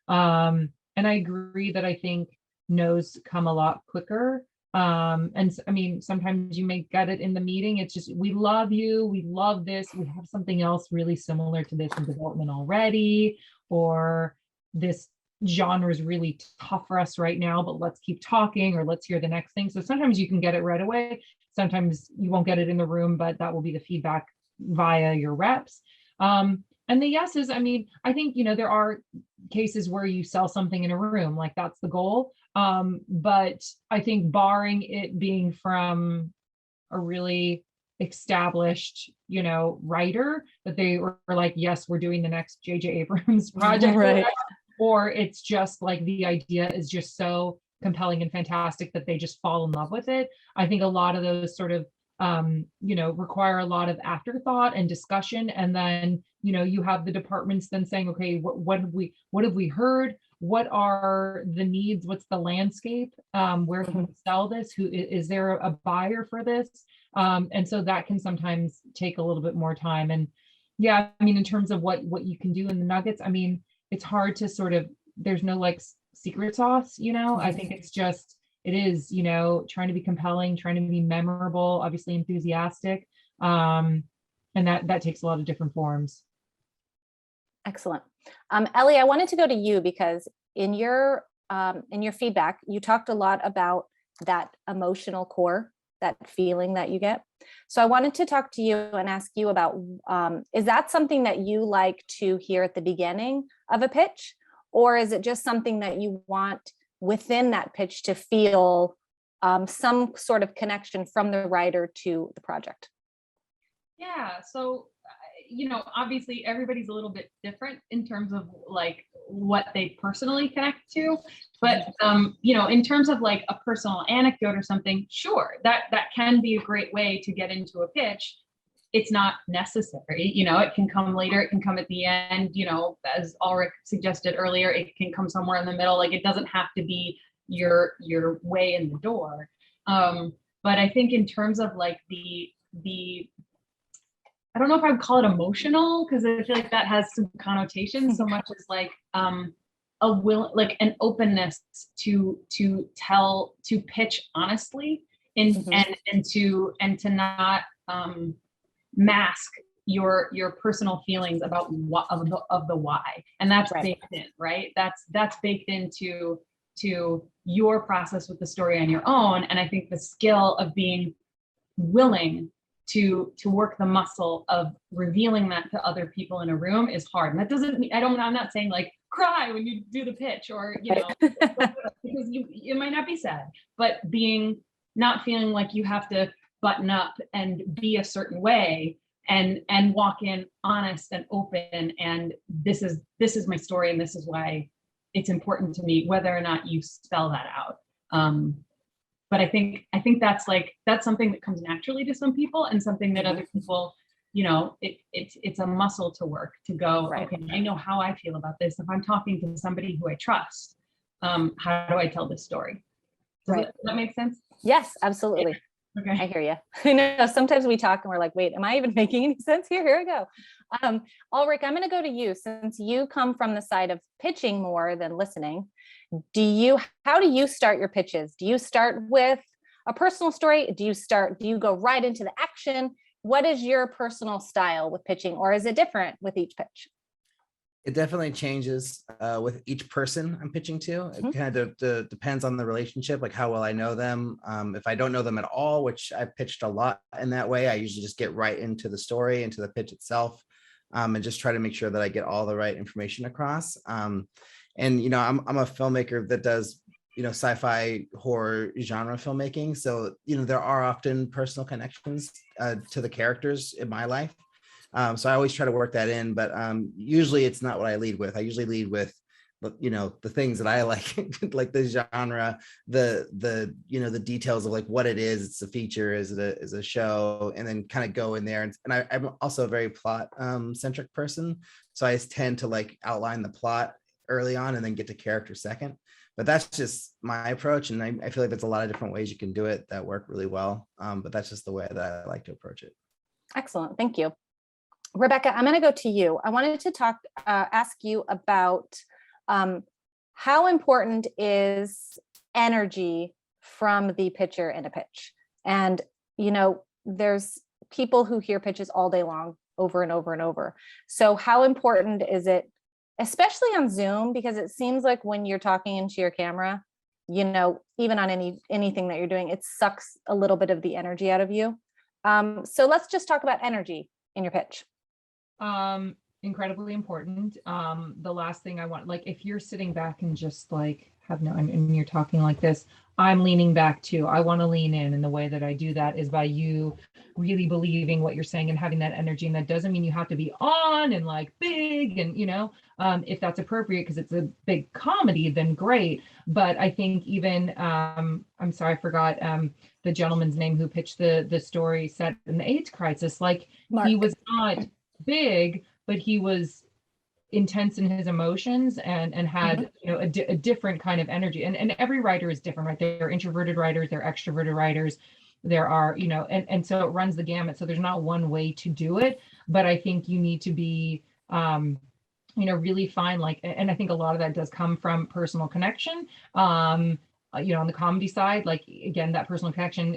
And I agree that I think no's come a lot quicker. And I mean, sometimes you may get it in the meeting. It's just, we love you. We love this. We have something else really similar to this in development already, or this genre is really tough for us right now, but let's keep talking, or let's hear the next thing. So sometimes you can get it right away. Sometimes you won't get it in the room, but that will be the feedback via your reps. And the yeses, I mean, I think, there are cases where you sell something in a room, like that's the goal. But I think barring it being from a really established, writer, that they were like, yes, we're doing the next J.J. Abrams project. Right. Or it's just like the idea is just so compelling and fantastic that they just fall in love with it. I think a lot of those sort of, require a lot of afterthought and discussion. And then, you have the departments then saying, okay, what have we heard? What are the needs? What's the landscape? Where can we sell this? Who is there a buyer for this? And so that can sometimes take a little bit more time. And yeah, I mean, in terms of what you can do in the nuggets, I mean, it's hard to sort of, there's no like secret sauce, I think it's just, it is, trying to be compelling, trying to be memorable, obviously enthusiastic. And that takes a lot of different forms. Excellent. Ellie, I wanted to go to you because in your feedback, you talked a lot about that emotional core, that feeling that you get. So I wanted to talk to you and ask you about, is that something that you like to hear at the beginning of a pitch? Or is it just something that you want within that pitch to feel some sort of connection from the writer to the project? Yeah, so, obviously everybody's a little bit different in terms of like what they personally connect to. But, in terms of like a personal anecdote or something, sure, that can be a great way to get into a pitch. It's not necessary, it can come later, it can come at the end, as Alrik suggested earlier, it can come somewhere in the middle. Like it doesn't have to be your way in the door. But I think in terms of like the I don't know if I would call it emotional, because I feel like that has some connotations so much as like a will, like an openness to pitch honestly and to not mask your personal feelings about what of the why, and that's baked in, right? That's baked into your process with the story on your own. And I think the skill of being willing to work the muscle of revealing that to other people in a room is hard. And that doesn't mean, I'm not saying like cry when you do the pitch, or, you know, because it might not be sad, but not feeling like you have to button up and be a certain way, and walk in honest and open. And this is my story, and this is why it's important to me, whether or not you spell that out. But I think that's something that comes naturally to some people, and something that other people, you know, it's a muscle to work, to go, okay, I know how I feel about this. If I'm talking to somebody who I trust, how do I tell this story? Does that make sense? Yes, absolutely. Okay. I hear you. I know sometimes we talk and we're like, wait, am I even making any sense here? Here we go. Alrik, I'm going to go to you, since you come from the side of pitching more than listening. How do you start your pitches? Do you start with a personal story? Do you go right into the action? What is your personal style with pitching, or is it different with each pitch? It definitely changes with each person I'm pitching to. It kind of depends on the relationship, like how well I know them. If I don't know them at all, which I've pitched a lot in that way, I usually just get right into the story, into the pitch itself, and just try to make sure that I get all the right information across. And, you know, I'm a filmmaker that does, you know, sci-fi horror genre filmmaking. So, you know, there are often personal connections to the characters in my life. So I always try to work that in, but usually it's not what I lead with. I usually lead with, you know, the things that I like, like the genre, the you know, the details of like what it is. It's a feature, is it a show, and then kind of go in there. And I'm also a very plot centric person, so I tend to like outline the plot early on and then get to character second. But that's just my approach, and I feel like there's a lot of different ways you can do it that work really well. But that's just the way that I like to approach it. Excellent, thank you. Rebecca, I'm going to go to you. I wanted to ask you about how important is energy from the pitcher in a pitch? And, you know, there's people who hear pitches all day long, over and over and over. So how important is it, especially on Zoom, because it seems like when you're talking into your camera, you know, even on anything that you're doing, it sucks a little bit of the energy out of you. So let's just talk about energy in your pitch. Incredibly important. The last thing I want, like if you're sitting back and just like and you're talking like this, I'm leaning back too. I want to lean in, and the way that I do that is by you really believing what you're saying and having that energy. And that doesn't mean you have to be on and like big, and you know, if that's appropriate because it's a big comedy, then great. But I think even I'm sorry, I forgot the gentleman's name who pitched the story set in the AIDS crisis. Like Mark. He was not big, but he was intense in his emotions and had you know a different kind of energy. And every writer is different, right? There are introverted writers, there are extroverted writers, there are, you know, and so it runs the gamut. So there's not one way to do it, but I think you need to be you know, really find like, and I think a lot of that does come from personal connection. You know, on the comedy side, like again, that personal connection,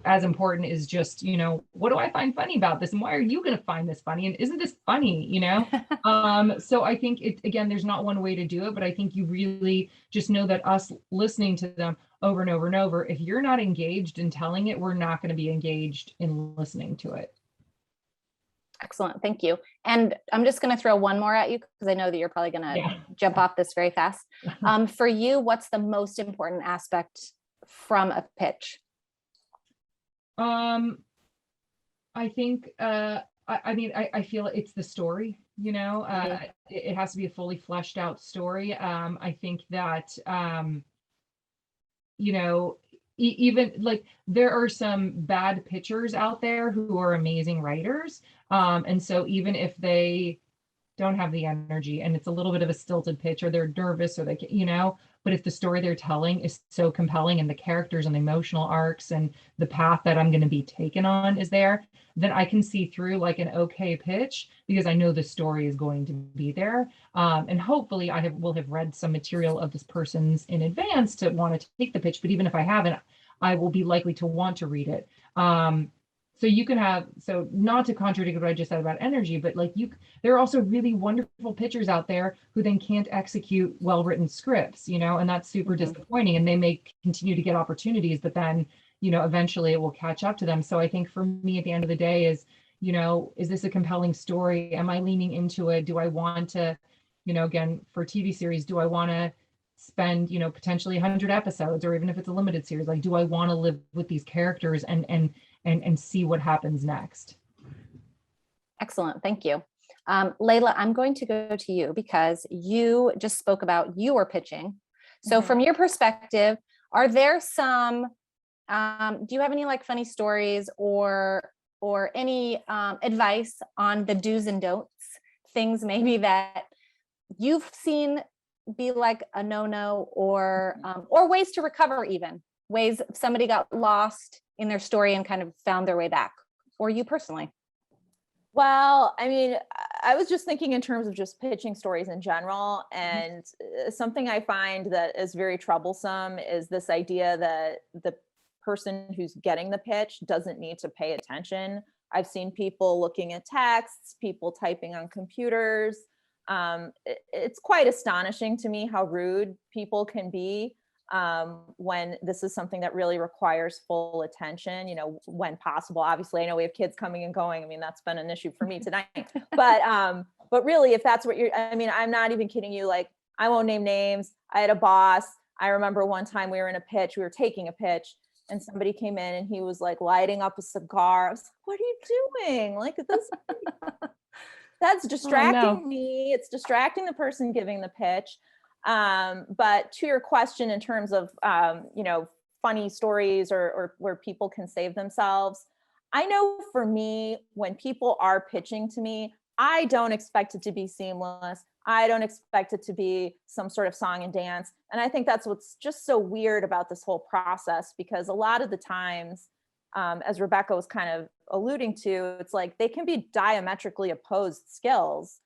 as important is just, you know, what do I find funny about this, and why are you going to find this funny, and isn't this funny, you know? So I think again, there's not one way to do it, but I think you really just know that us listening to them over and over and over, if you're not engaged in telling it, we're not going to be engaged in listening to it. Excellent, thank you. And I'm just going to throw one more at you because I know that you're probably going to jump off this very fast. For you, what's the most important aspect from a pitch? I think, I mean, I feel it's the story, you know, it has to be a fully fleshed out story. I think that, you know, even like there are some bad pitchers out there who are amazing writers. And so even if they don't have the energy and it's a little bit of a stilted pitch, or they're nervous, or they, you know, But if the story they're telling is so compelling and the characters and the emotional arcs and the path that I'm going to be taken on is there, then I can see through like an okay pitch because I know the story is going to be there. And hopefully will have read some material of this person's in advance to want to take the pitch. But even if I haven't, I will be likely to want to read it. So you can have, so not to contradict what I just said about energy, but like there are also really wonderful pitchers out there who then can't execute well-written scripts, and that's super disappointing. And they may continue to get opportunities, but then, eventually it will catch up to them. So I think for me at the end of the day is, is this a compelling story? Am I leaning into it? Do I want to, again, for TV series, do I want to spend, potentially 100 episodes, or even if it's a limited series, like, do I want to live with these characters and see what happens next? Excellent. Thank you. Leyla, I'm going to go to you because you just spoke about your pitching. So from your perspective, are there some, do you have any like funny stories or any advice on the do's and don'ts, things maybe that you've seen be like a no-no, or ways to recover, even ways somebody got lost in their story and kind of found their way back, or you personally? Well, I mean, I was just thinking in terms of just pitching stories in general, and something I find that is very troublesome is this idea that the person who's getting the pitch doesn't need to pay attention. I've seen people looking at texts, people typing on computers. It's quite astonishing to me how rude people can be when this is something that really requires full attention, when possible. Obviously, I know we have kids coming and going. I mean, that's been an issue for me tonight. But really, if that's what I'm not even kidding you. Like, I won't name names. I had a boss. I remember one time we were taking a pitch, and somebody came in and he was like lighting up a cigar. I was like, what are you doing? Like, this, that's distracting me. It's distracting the person giving the pitch. But to your question, in terms of, funny stories or where people can save themselves, I know for me, when people are pitching to me, I don't expect it to be seamless. I don't expect it to be some sort of song and dance. And I think that's what's just so weird about this whole process, because a lot of the times, as Rebecca was kind of alluding to, it's like they can be diametrically opposed skills.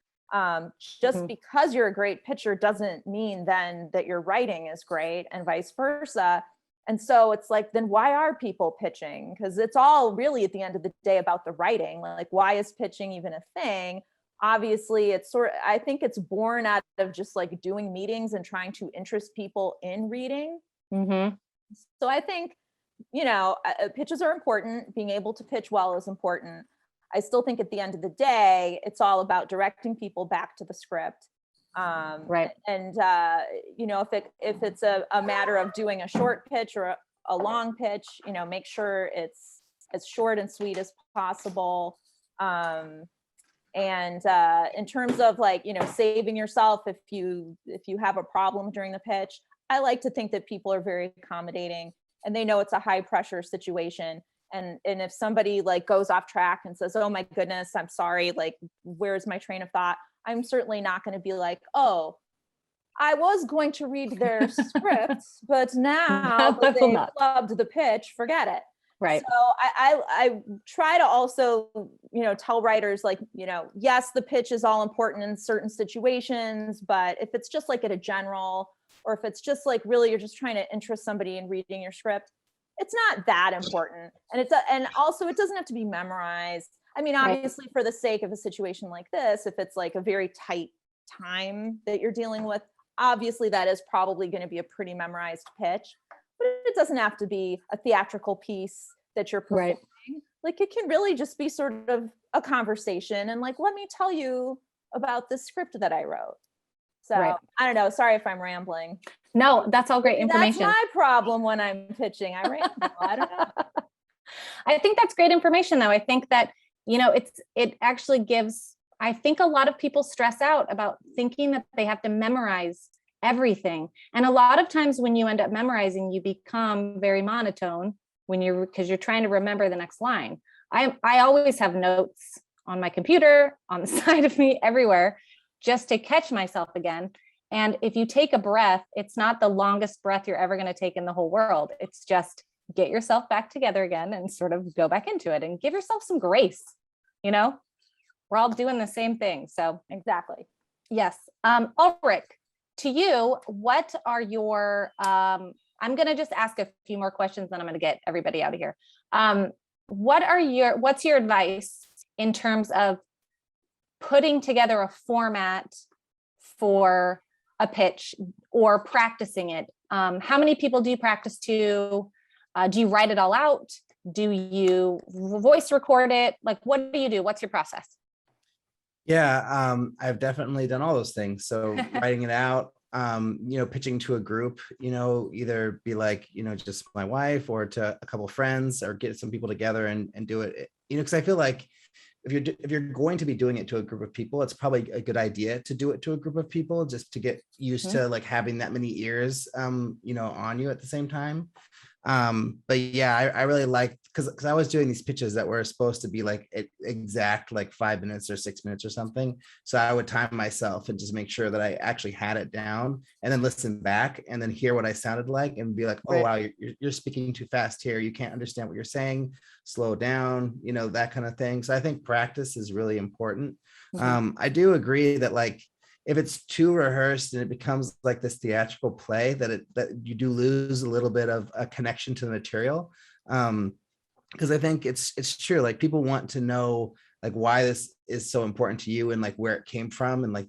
Just because you're a great pitcher doesn't mean then that your writing is great, and vice versa. And so it's like, then why are people pitching? Because it's all really at the end of the day about the writing. Like, why is pitching even a thing? Obviously, it's I think it's born out of just like doing meetings and trying to interest people in reading. So I think, pitches are important. Being able to pitch well is important. I still think at the end of the day, it's all about directing people back to the script. Right. And, if it's a matter of doing a short pitch or a long pitch, make sure it's as short and sweet as possible. And in terms of like, saving yourself, if you have a problem during the pitch, I like to think that people are very accommodating and they know it's a high pressure situation. And if somebody like goes off track and says, oh my goodness, I'm sorry, like, where's my train of thought? I'm certainly not going to be like, oh, I was going to read their scripts, but now that they flubbed the pitch, forget it. Right. So I try to also, tell writers like, yes, the pitch is all important in certain situations, but if it's just like at a general, or if it's just like really you're just trying to interest somebody in reading your script, it's not that important. And also it doesn't have to be memorized. I mean, obviously for the sake of a situation like this, if it's like a very tight time that you're dealing with, obviously that is probably going to be a pretty memorized pitch, but it doesn't have to be a theatrical piece that you're performing. Right. Like, it can really just be sort of a conversation and like, let me tell you about this script that I wrote. So I don't know. Sorry if I'm rambling. No, that's all great information. That's my problem when I'm pitching. I ramble. I don't know. I think that's great information though. I think that, it actually gives, I think a lot of people stress out about thinking that they have to memorize everything. And a lot of times when you end up memorizing, you become very monotone because you're trying to remember the next line. I always have notes on my computer, on the side of me, everywhere, just to catch myself again. And if you take a breath, it's not the longest breath you're ever going to take in the whole world. It's just get yourself back together again and sort of go back into it and give yourself some grace. You know, we're all doing the same thing. So exactly. Yes. Alrik, to you, what are your, I'm going to just ask a few more questions, then I'm going to get everybody out of here. What's your advice in terms of putting together a format for a pitch or practicing it? How many people do you practice to? Do you write it all out? Do you voice record it? Like, what do you do? What's your process? Yeah, I've definitely done all those things. So writing it out, pitching to a group, either be like, just my wife or to a couple of friends, or get some people together and do it, because I feel like if you're going to be doing it to a group of people, it's probably a good idea to do it to a group of people, just to get used to like having that many ears, on you at the same time. But yeah, I really like, because I was doing these pitches that were supposed to be like exact, like 5 minutes or 6 minutes or something. So I would time myself and just make sure that I actually had it down, and then listen back and then hear what I sounded like and be like, oh, wow, you're speaking too fast here. You can't understand what you're saying. Slow down, that kind of thing. So I think practice is really important. I do agree that like, if it's too rehearsed and it becomes like this theatrical play, that you do lose a little bit of a connection to the material. Because I think it's true. Like, people want to know like why this is so important to you and like where it came from, and like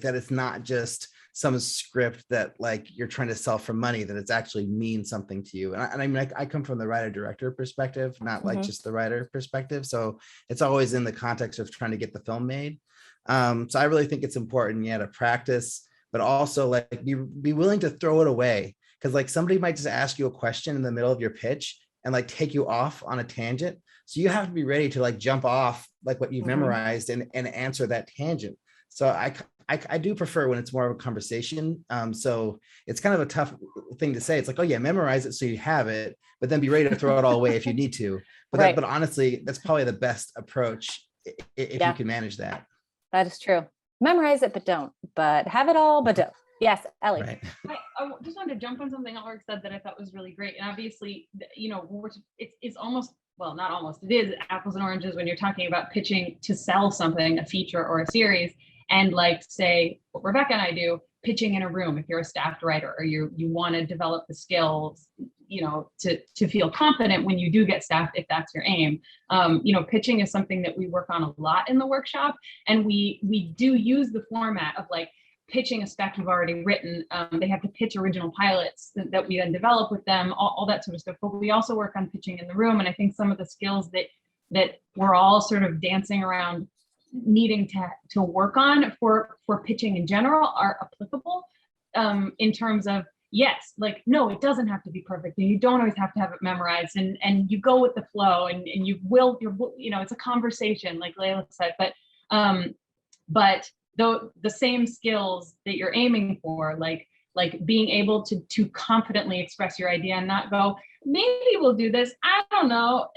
that it's not just some script that like you're trying to sell for money, that it's actually means something to you. And I mean, I come from the writer director perspective, not like just the writer perspective. So it's always in the context of trying to get the film made. So I really think it's important, to practice, but also like be willing to throw it away. Because like somebody might just ask you a question in the middle of your pitch and like take you off on a tangent. So you have to be ready to like jump off like what you've memorized and answer that tangent. So I do prefer when it's more of a conversation. So it's kind of a tough thing to say. It's like, oh yeah, memorize it so you have it, but then be ready to throw it all away if you need to. But but honestly, that's probably the best approach if you can manage that. That is true. Memorize it, but don't. But have it all, but don't. Yes, Ellie. Right. I just wanted to jump on something Alrik said that I thought was really great. And obviously, it's almost, well, not almost, it is apples and oranges when you're talking about pitching to sell something, a feature or a series. And like, say, what Rebecca and I do, pitching in a room, if you're a staffed writer or you want to develop the skills, to feel confident when you do get staffed, if that's your aim. Pitching is something that we work on a lot in the workshop, and we do use the format of like pitching a spec you've already written. They have to pitch original pilots that we then develop with them, all that sort of stuff. But we also work on pitching in the room, and I think some of the skills that we're all sort of dancing around needing to work on for pitching in general are applicable in terms of, yes, like, no, it doesn't have to be perfect, and you don't always have to have it memorized, and you go with the flow, and it's a conversation, like Leyla said, but the same skills that you're aiming for, like being able to confidently express your idea and not go, maybe we'll do this, I don't know,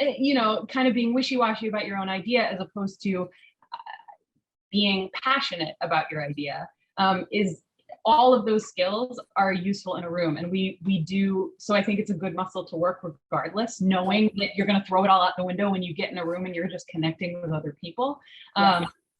kind of being wishy-washy about your own idea, as opposed to being passionate about your idea, is all of those skills are useful in a room. And we do, so I think it's a good muscle to work regardless, knowing that you're going to throw it all out the window when you get in a room and you're just connecting with other people.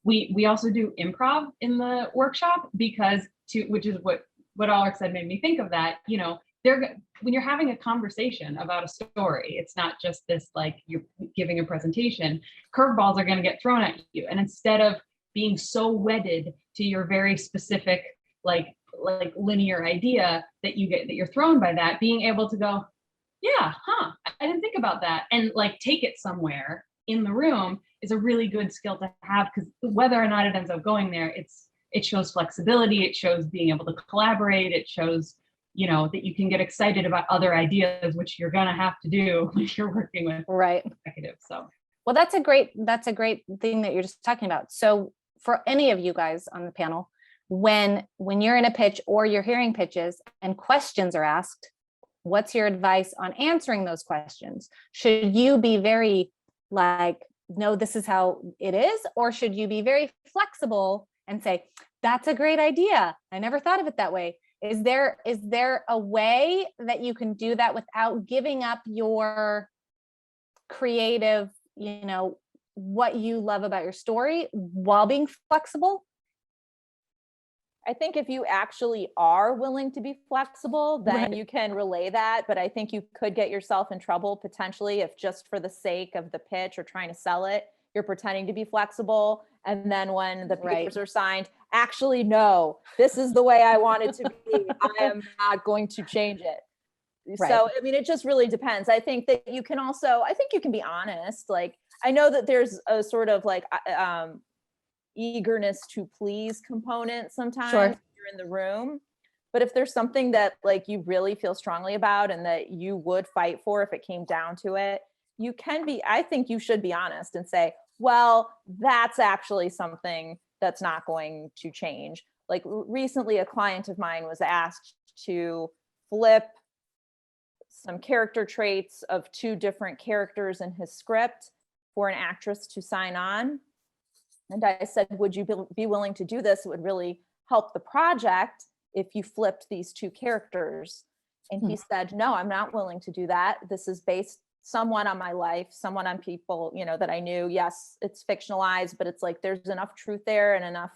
We also do improv in the workshop, which is what Alrik said made me think of that, when you're having a conversation about a story, it's not just this, like, you're giving a presentation, curveballs are going to get thrown at you. And instead of being so wedded to your very specific, like linear idea that you're thrown by that, being able to go, yeah, I didn't think about that, and like take it somewhere in the room is a really good skill to have, because whether or not it ends up going there, it shows flexibility, it shows being able to collaborate, it shows that you can get excited about other ideas, which you're gonna have to do when you're working with executives. So well, that's a great thing that you're just talking about. So for any of you guys on the panel, when you're in a pitch or you're hearing pitches and questions are asked, what's your advice on answering those questions? Should you be very like, no, this is how it is, or should you be very flexible and say, that's a great idea. I never thought of it that way. Is there a way that you can do that without giving up your creative, what you love about your story while being flexible? I think if you actually are willing to be flexible, then you can relay that. But I think you could get yourself in trouble potentially if just for the sake of the pitch or trying to sell it, you're pretending to be flexible. And then when the papers are signed, actually, no, this is the way I want it to be. I am not going to change it. So, I mean, it just really depends. I think that you can also, I think you can be honest. Like, I know that there's a sort of like, eagerness to please component sometimes if you're in the room, but if there's something that like you really feel strongly about and that you would fight for if it came down to it, you can be, I think you should be honest and say, well, that's actually something that's not going to change. Like recently a client of mine was asked to flip some character traits of 2 different characters in his script for an actress to sign on. And I said, would you be willing to do this? It would really help the project if you flipped these 2 characters. And he said, no, I'm not willing to do that. This is based somewhat on my life, somewhat on people, that I knew. Yes, it's fictionalized, but it's like, there's enough truth there and enough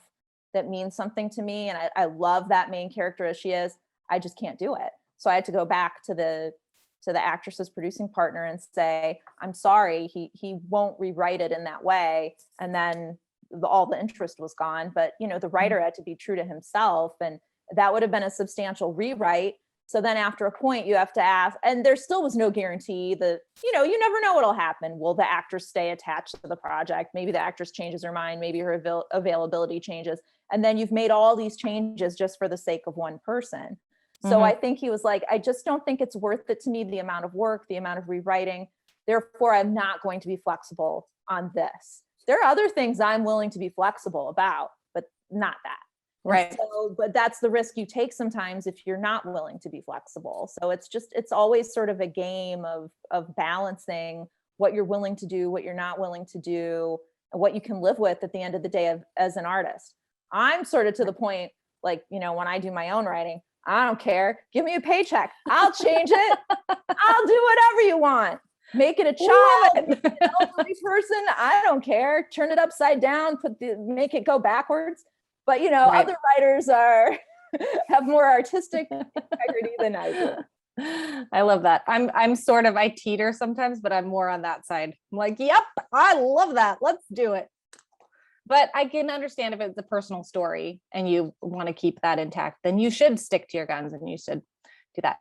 that means something to me. And I love that main character as she is. I just can't do it. So I had to go back to the actress's producing partner and say, I'm sorry, he won't rewrite it in that way. And then all the interest was gone, but the writer had to be true to himself, and that would have been a substantial rewrite. So then after a point you have to ask, and there still was no guarantee that, you never know what'll happen. Will the actress stay attached to the project? Maybe the actress changes her mind, maybe her availability changes. And then you've made all these changes just for the sake of one person. So I think he was like, I just don't think it's worth it to me, the amount of work, the amount of rewriting. Therefore, I'm not going to be flexible on this. There are other things I'm willing to be flexible about, but not that. Right. So, but that's the risk you take sometimes if you're not willing to be flexible. So it's always sort of a game of balancing what you're willing to do, what you're not willing to do, and what you can live with at the end of the day as an artist. I'm sort of to the point, like, when I do my own writing, I don't care. Give me a paycheck. I'll change it. I'll do whatever you want. Make it a child, make it an elderly person. I don't care. Turn it upside down, make it go backwards. But other writers have more artistic integrity than I do. I love that. I'm sort of, I teeter sometimes, but I'm more on that side. I'm like, yep, I love that. Let's do it. But I can understand if it's a personal story and you want to keep that intact, then you should stick to your guns and you should do that.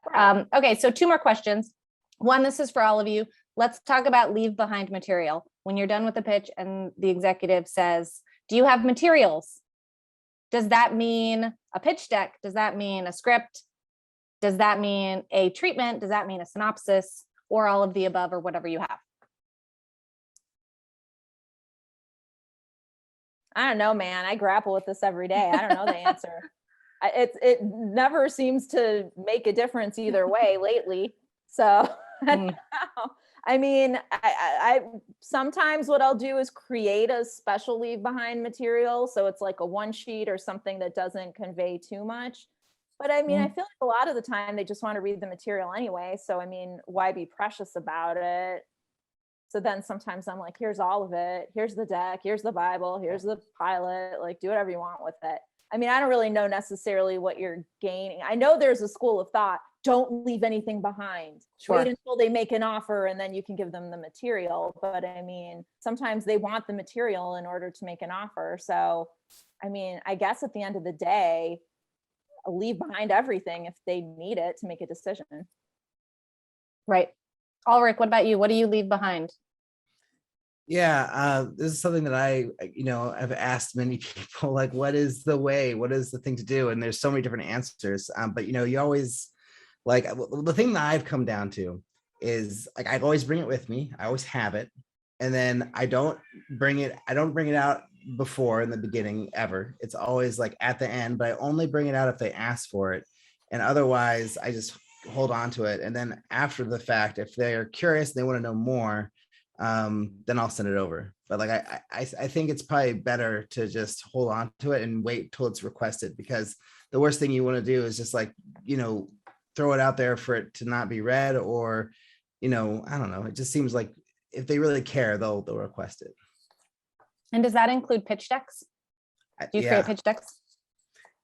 Okay, so 2 more questions. One, this is for all of you. Let's talk about leave behind material. When you're done with the pitch and the executive says, do you have materials? Does that mean a pitch deck? Does that mean a script? Does that mean a treatment? Does that mean a synopsis, or all of the above, or whatever you have? I don't know, man. I grapple with this every day. I don't know the answer. It never seems to make a difference either way lately. So I mean, I sometimes what I'll do is create a special leave behind material. So it's like a 1 sheet or something that doesn't convey too much. But I mean, I feel like a lot of the time they just want to read the material anyway. So I mean, why be precious about it? So then sometimes I'm like, here's all of it. Here's the deck. Here's the Bible. Here's the pilot. Like, do whatever you want with it. I mean, I don't really know necessarily what you're gaining. I know there's a school of thought, don't leave anything behind. Wait until they make an offer and then you can give them the material. But I mean, sometimes they want the material in order to make an offer. So, I mean, I guess at the end of the day, leave behind everything if they need it to make a decision. Right. Alrik, what about you? What do you leave behind? Yeah, this is something that I've asked many people, like, what is the way? What is the thing to do? And there's so many different answers. But you always, like, the thing that I've come down to is, like, I always bring it with me. I always have it. And then I don't bring it out before in the beginning ever. It's always like at the end, but I only bring it out if they ask for it. And otherwise I just hold on to it. And then after the fact, if they're curious and they want to know more, then I'll send it over. but like I think it's probably better to just hold on to it and wait till it's requested, because the worst thing you want to do is just like, throw it out there for it to not be read, or, I don't know. It just seems like if they really care, they'll request it. And does that include pitch decks? Do you create pitch decks?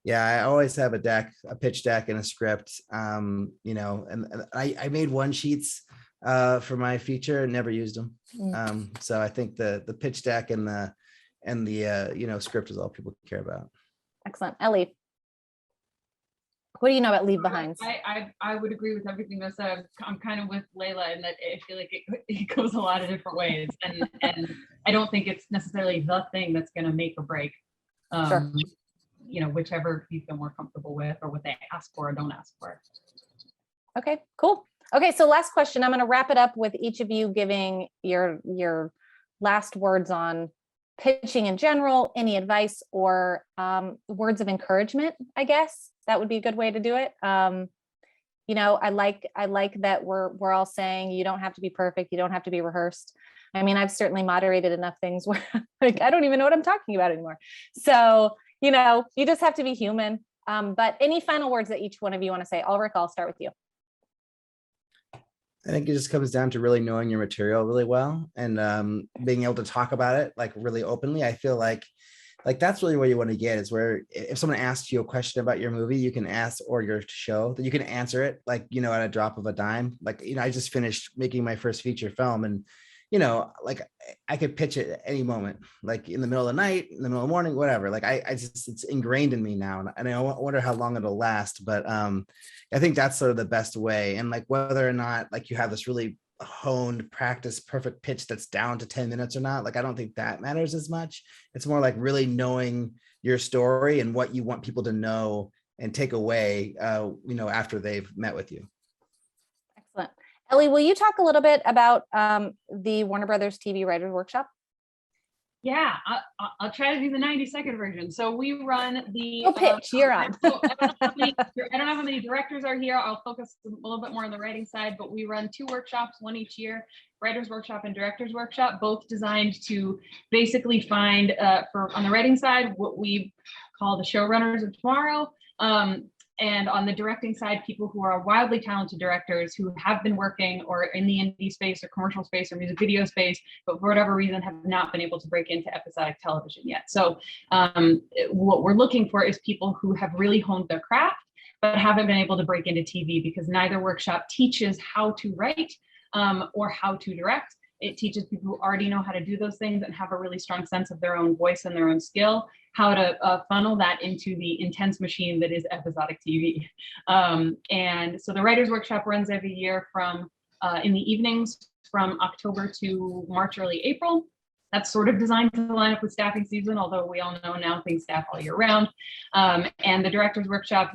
Yeah, I always have a pitch deck and a script. And I made one sheets for my feature and never used them. So I think the pitch deck and the script is all people care about. Excellent. Ellie, what do you know about leave behinds? I would agree with everything that's said. I'm kind of with Leyla in that I feel like it goes a lot of different ways, and I don't think it's necessarily the thing that's going to make or break. Sure. Whichever you feel more comfortable with, or what they ask for or don't ask for. Okay, cool. Okay, so last question. I'm going to wrap it up with each of you giving your last words on pitching in general, any advice or words of encouragement, I guess. That would be a good way to do it. I like that we're all saying you don't have to be perfect, you don't have to be rehearsed. I mean, I've certainly moderated enough things where like I don't even know what I'm talking about anymore. So, you just have to be human. But any final words that each one of you want to say? Alrik, I'll start with you. I think it just comes down to really knowing your material really well, and being able to talk about it like really openly. I feel like that's really where you want to get, is where if someone asks you a question about your movie, you can ask, or your show, that you can answer it like, at a drop of a dime. Like, I just finished making my first feature film, and like I could pitch it at any moment, like in the middle of the night, in the middle of the morning, whatever. Like I just, it's ingrained in me now. And I wonder how long it'll last, but I think that's sort of the best way. And like, whether or not like you have this really honed practice perfect pitch that's down to 10 minutes or not, like I don't think that matters as much. It's more like really knowing your story and what you want people to know and take away after they've met with you. Excellent. Ellie, will you talk a little bit about the Warner Brothers TV Writers Workshop? Yeah, I'll try to do the 90-second version. So we run the pitch. You're on. I don't know how many directors are here. I'll focus a little bit more on the writing side, but we run 2 workshops, one each year, Writers Workshop and Directors Workshop, both designed to basically find on the writing side what we call the showrunners of tomorrow. And on the directing side, people who are wildly talented directors who have been working or in the indie space or commercial space or music video space, but for whatever reason have not been able to break into episodic television yet. So what we're looking for is people who have really honed their craft, but haven't been able to break into TV, because neither workshop teaches how to write or how to direct. It teaches people who already know how to do those things and have a really strong sense of their own voice and their own skill, how to funnel that into the intense machine that is episodic TV. And so the Writers Workshop runs every year from in the evenings from October to March, early April. That's sort of designed to line up with staffing season, although we all know now things staff all year round. And the Directors Workshop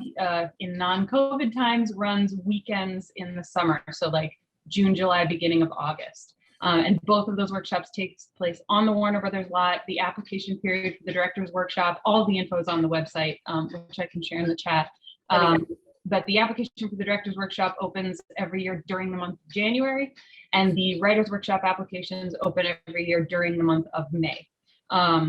in non-COVID times runs weekends in the summer. So like June, July, beginning of August. And both of those workshops takes place on the Warner Brothers lot. The application period for the Directors Workshop, all the info is on the website, which I can share in the chat. But the application for the Directors Workshop opens every year during the month of January, and the Writers Workshop applications open every year during the month of May.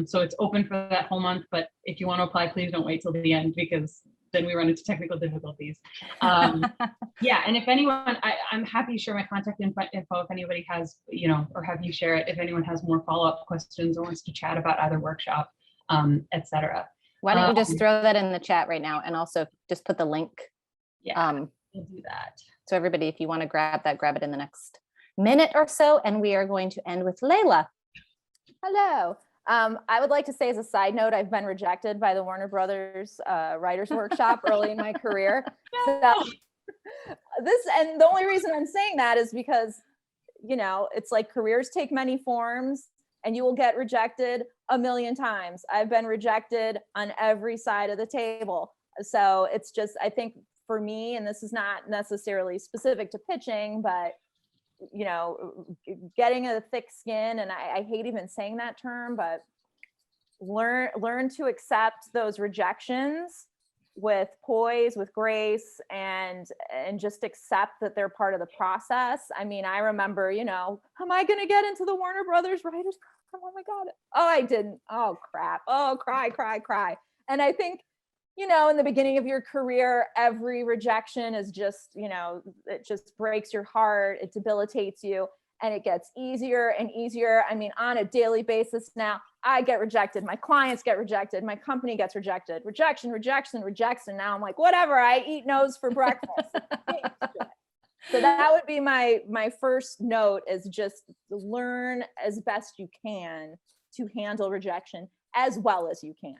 So it's open for that whole month, but if you want to apply, please don't wait till the end, because then we run into technical difficulties. Yeah, and if anyone, I'm happy to share my contact info if anybody has, or have you share it if anyone has more follow-up questions or wants to chat about either workshop, etc. Why don't you just throw that in the chat right now, and also just put the link. Yeah, we'll do that. So everybody, if you want to grab that, grab it in the next minute or so, and we are going to end with Leyla. Hello. I would like to say as a side note, I've been rejected by the Warner Brothers Writers Workshop early in my career. No. So and the only reason I'm saying that is because, it's like careers take many forms and you will get rejected a million times. I've been rejected on every side of the table. So it's just, I think for me, and this is not necessarily specific to pitching, but getting a thick skin, and I hate even saying that term, but learn to accept those rejections with poise, with grace, and just accept that they're part of the process. I mean, I remember, am I going to get into the Warner Brothers Writers? Oh my God. Oh, I didn't. Oh, crap. Oh, cry. And I think, you know, in the beginning of your career, every rejection is just, you know, it just breaks your heart. It debilitates you, and it gets easier and easier. I mean, on a daily basis now, I get rejected. My clients get rejected. My company gets rejected. Rejection. Now I'm like, whatever. I eat no's for breakfast. So that would be my first note, is just learn as best you can to handle rejection as well as you can.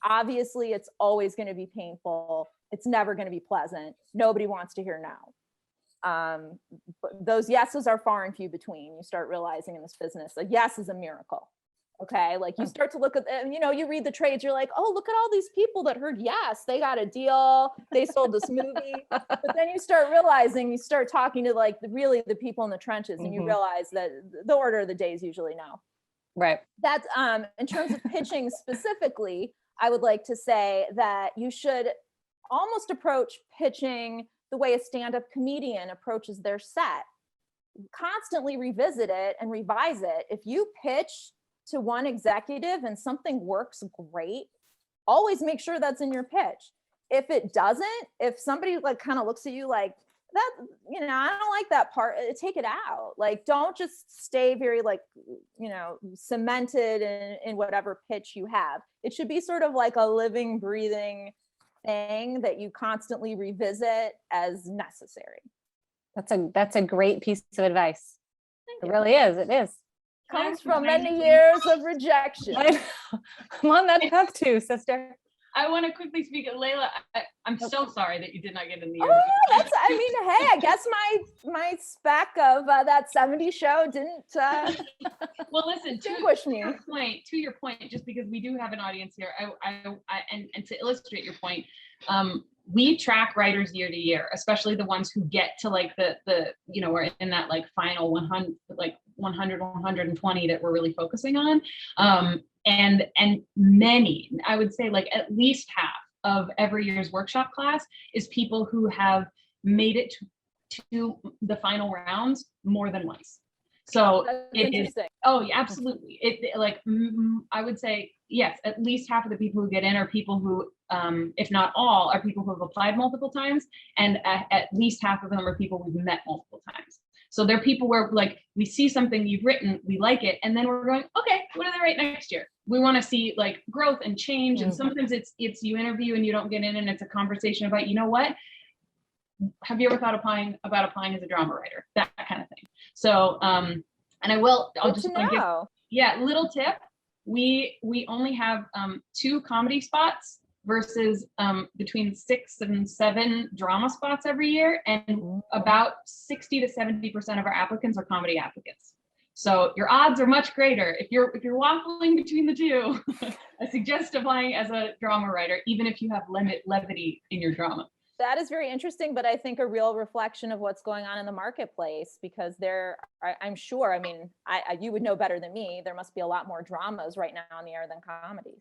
Obviously, it's always going to be painful. It's never going to be pleasant. Nobody wants to hear no. But those yeses are far and few between. You start realizing in this business, a yes is a miracle. Okay. Like you start to look at, you know, you read the trades, you're like, oh, look at all these people that heard yes, they got a deal, they sold this movie. But then you start realizing, you start talking to like really the people in the trenches, and you realize that the order of the day is usually no. Right. That's in terms of pitching specifically, I would like to say that you should almost approach pitching the way a stand-up comedian approaches their set. Constantly revisit it and revise it. If you pitch to one executive and something works great, always make sure that's in your pitch. If it doesn't, if somebody like kind of looks at you like, that, you know, I don't like that part, take it out. Like, don't just stay very like, you know, cemented in whatever pitch you have. It should be sort of like a living, breathing thing that you constantly revisit as necessary. That's a great piece of advice. It really is. It is. Comes from many years of rejection. I'm on that path too, sister. I want to quickly speak. Leyla, I'm so sorry that you did not get in the interview. Oh, that's, I mean, hey, I guess my spec of that 70s show didn't well, listen, distinguish me. To your point, just because we do have an audience here, and to illustrate your point, we track writers year to year, especially the ones who get to like the you know, we're in that like final 100, like 100, 120 that we're really focusing on. And many, I would say like at least half of every year's workshop class is people who have made it to the final rounds more than once. So it is, oh yeah, absolutely. It like, I would say, yes, at least half of the people who get in are people who, if not all, are people who have applied multiple times. And at least half of them are people we've met multiple times. So they're people where like, we see something you've written, we like it, and then we're going, okay, what do they write next year? We want to see like growth and change. And sometimes it's you interview and you don't get in, and it's a conversation about, you know what? Have you ever thought about applying as a drama writer? That kind of thing. So, and I'll just give, yeah, little tip. We only have 2 comedy spots versus between 6 and 7 drama spots every year, and about 60 to 70% of our applicants are comedy applicants. So your odds are much greater. If you're waffling between the two, I suggest applying as a drama writer, even if you have levity in your drama. That is very interesting, but I think a real reflection of what's going on in the marketplace, because I'm sure, I mean, you would know better than me, there must be a lot more dramas right now on the air than comedies.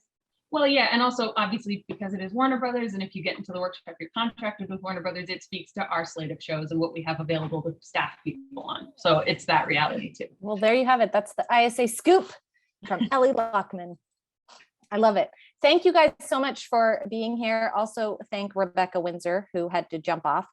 Well, yeah, and also obviously because it is Warner Brothers, and if you get into the workshop, you're contracted with Warner Brothers, it speaks to our slate of shows and what we have available to staff people on. So it's that reality too. Well, there you have it. That's the ISA scoop from Ellie Lockman. I love it. Thank you guys so much for being here. Also, thank Rebecca Windsor, who had to jump off.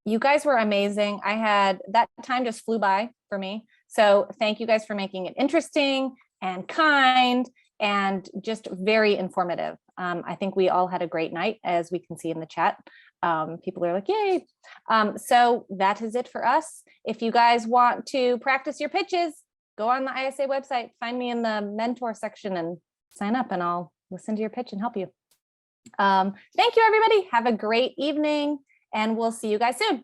You guys were amazing. That time just flew by for me. So thank you guys for making it interesting and kind and just very informative. I think we all had a great night, as we can see in the chat. People are like, yay. So that is it for us. If you guys want to practice your pitches, go on the ISA website, find me in the mentor section and sign up, and I'll listen to your pitch and help you. Thank you, everybody. Have a great evening, and we'll see you guys soon.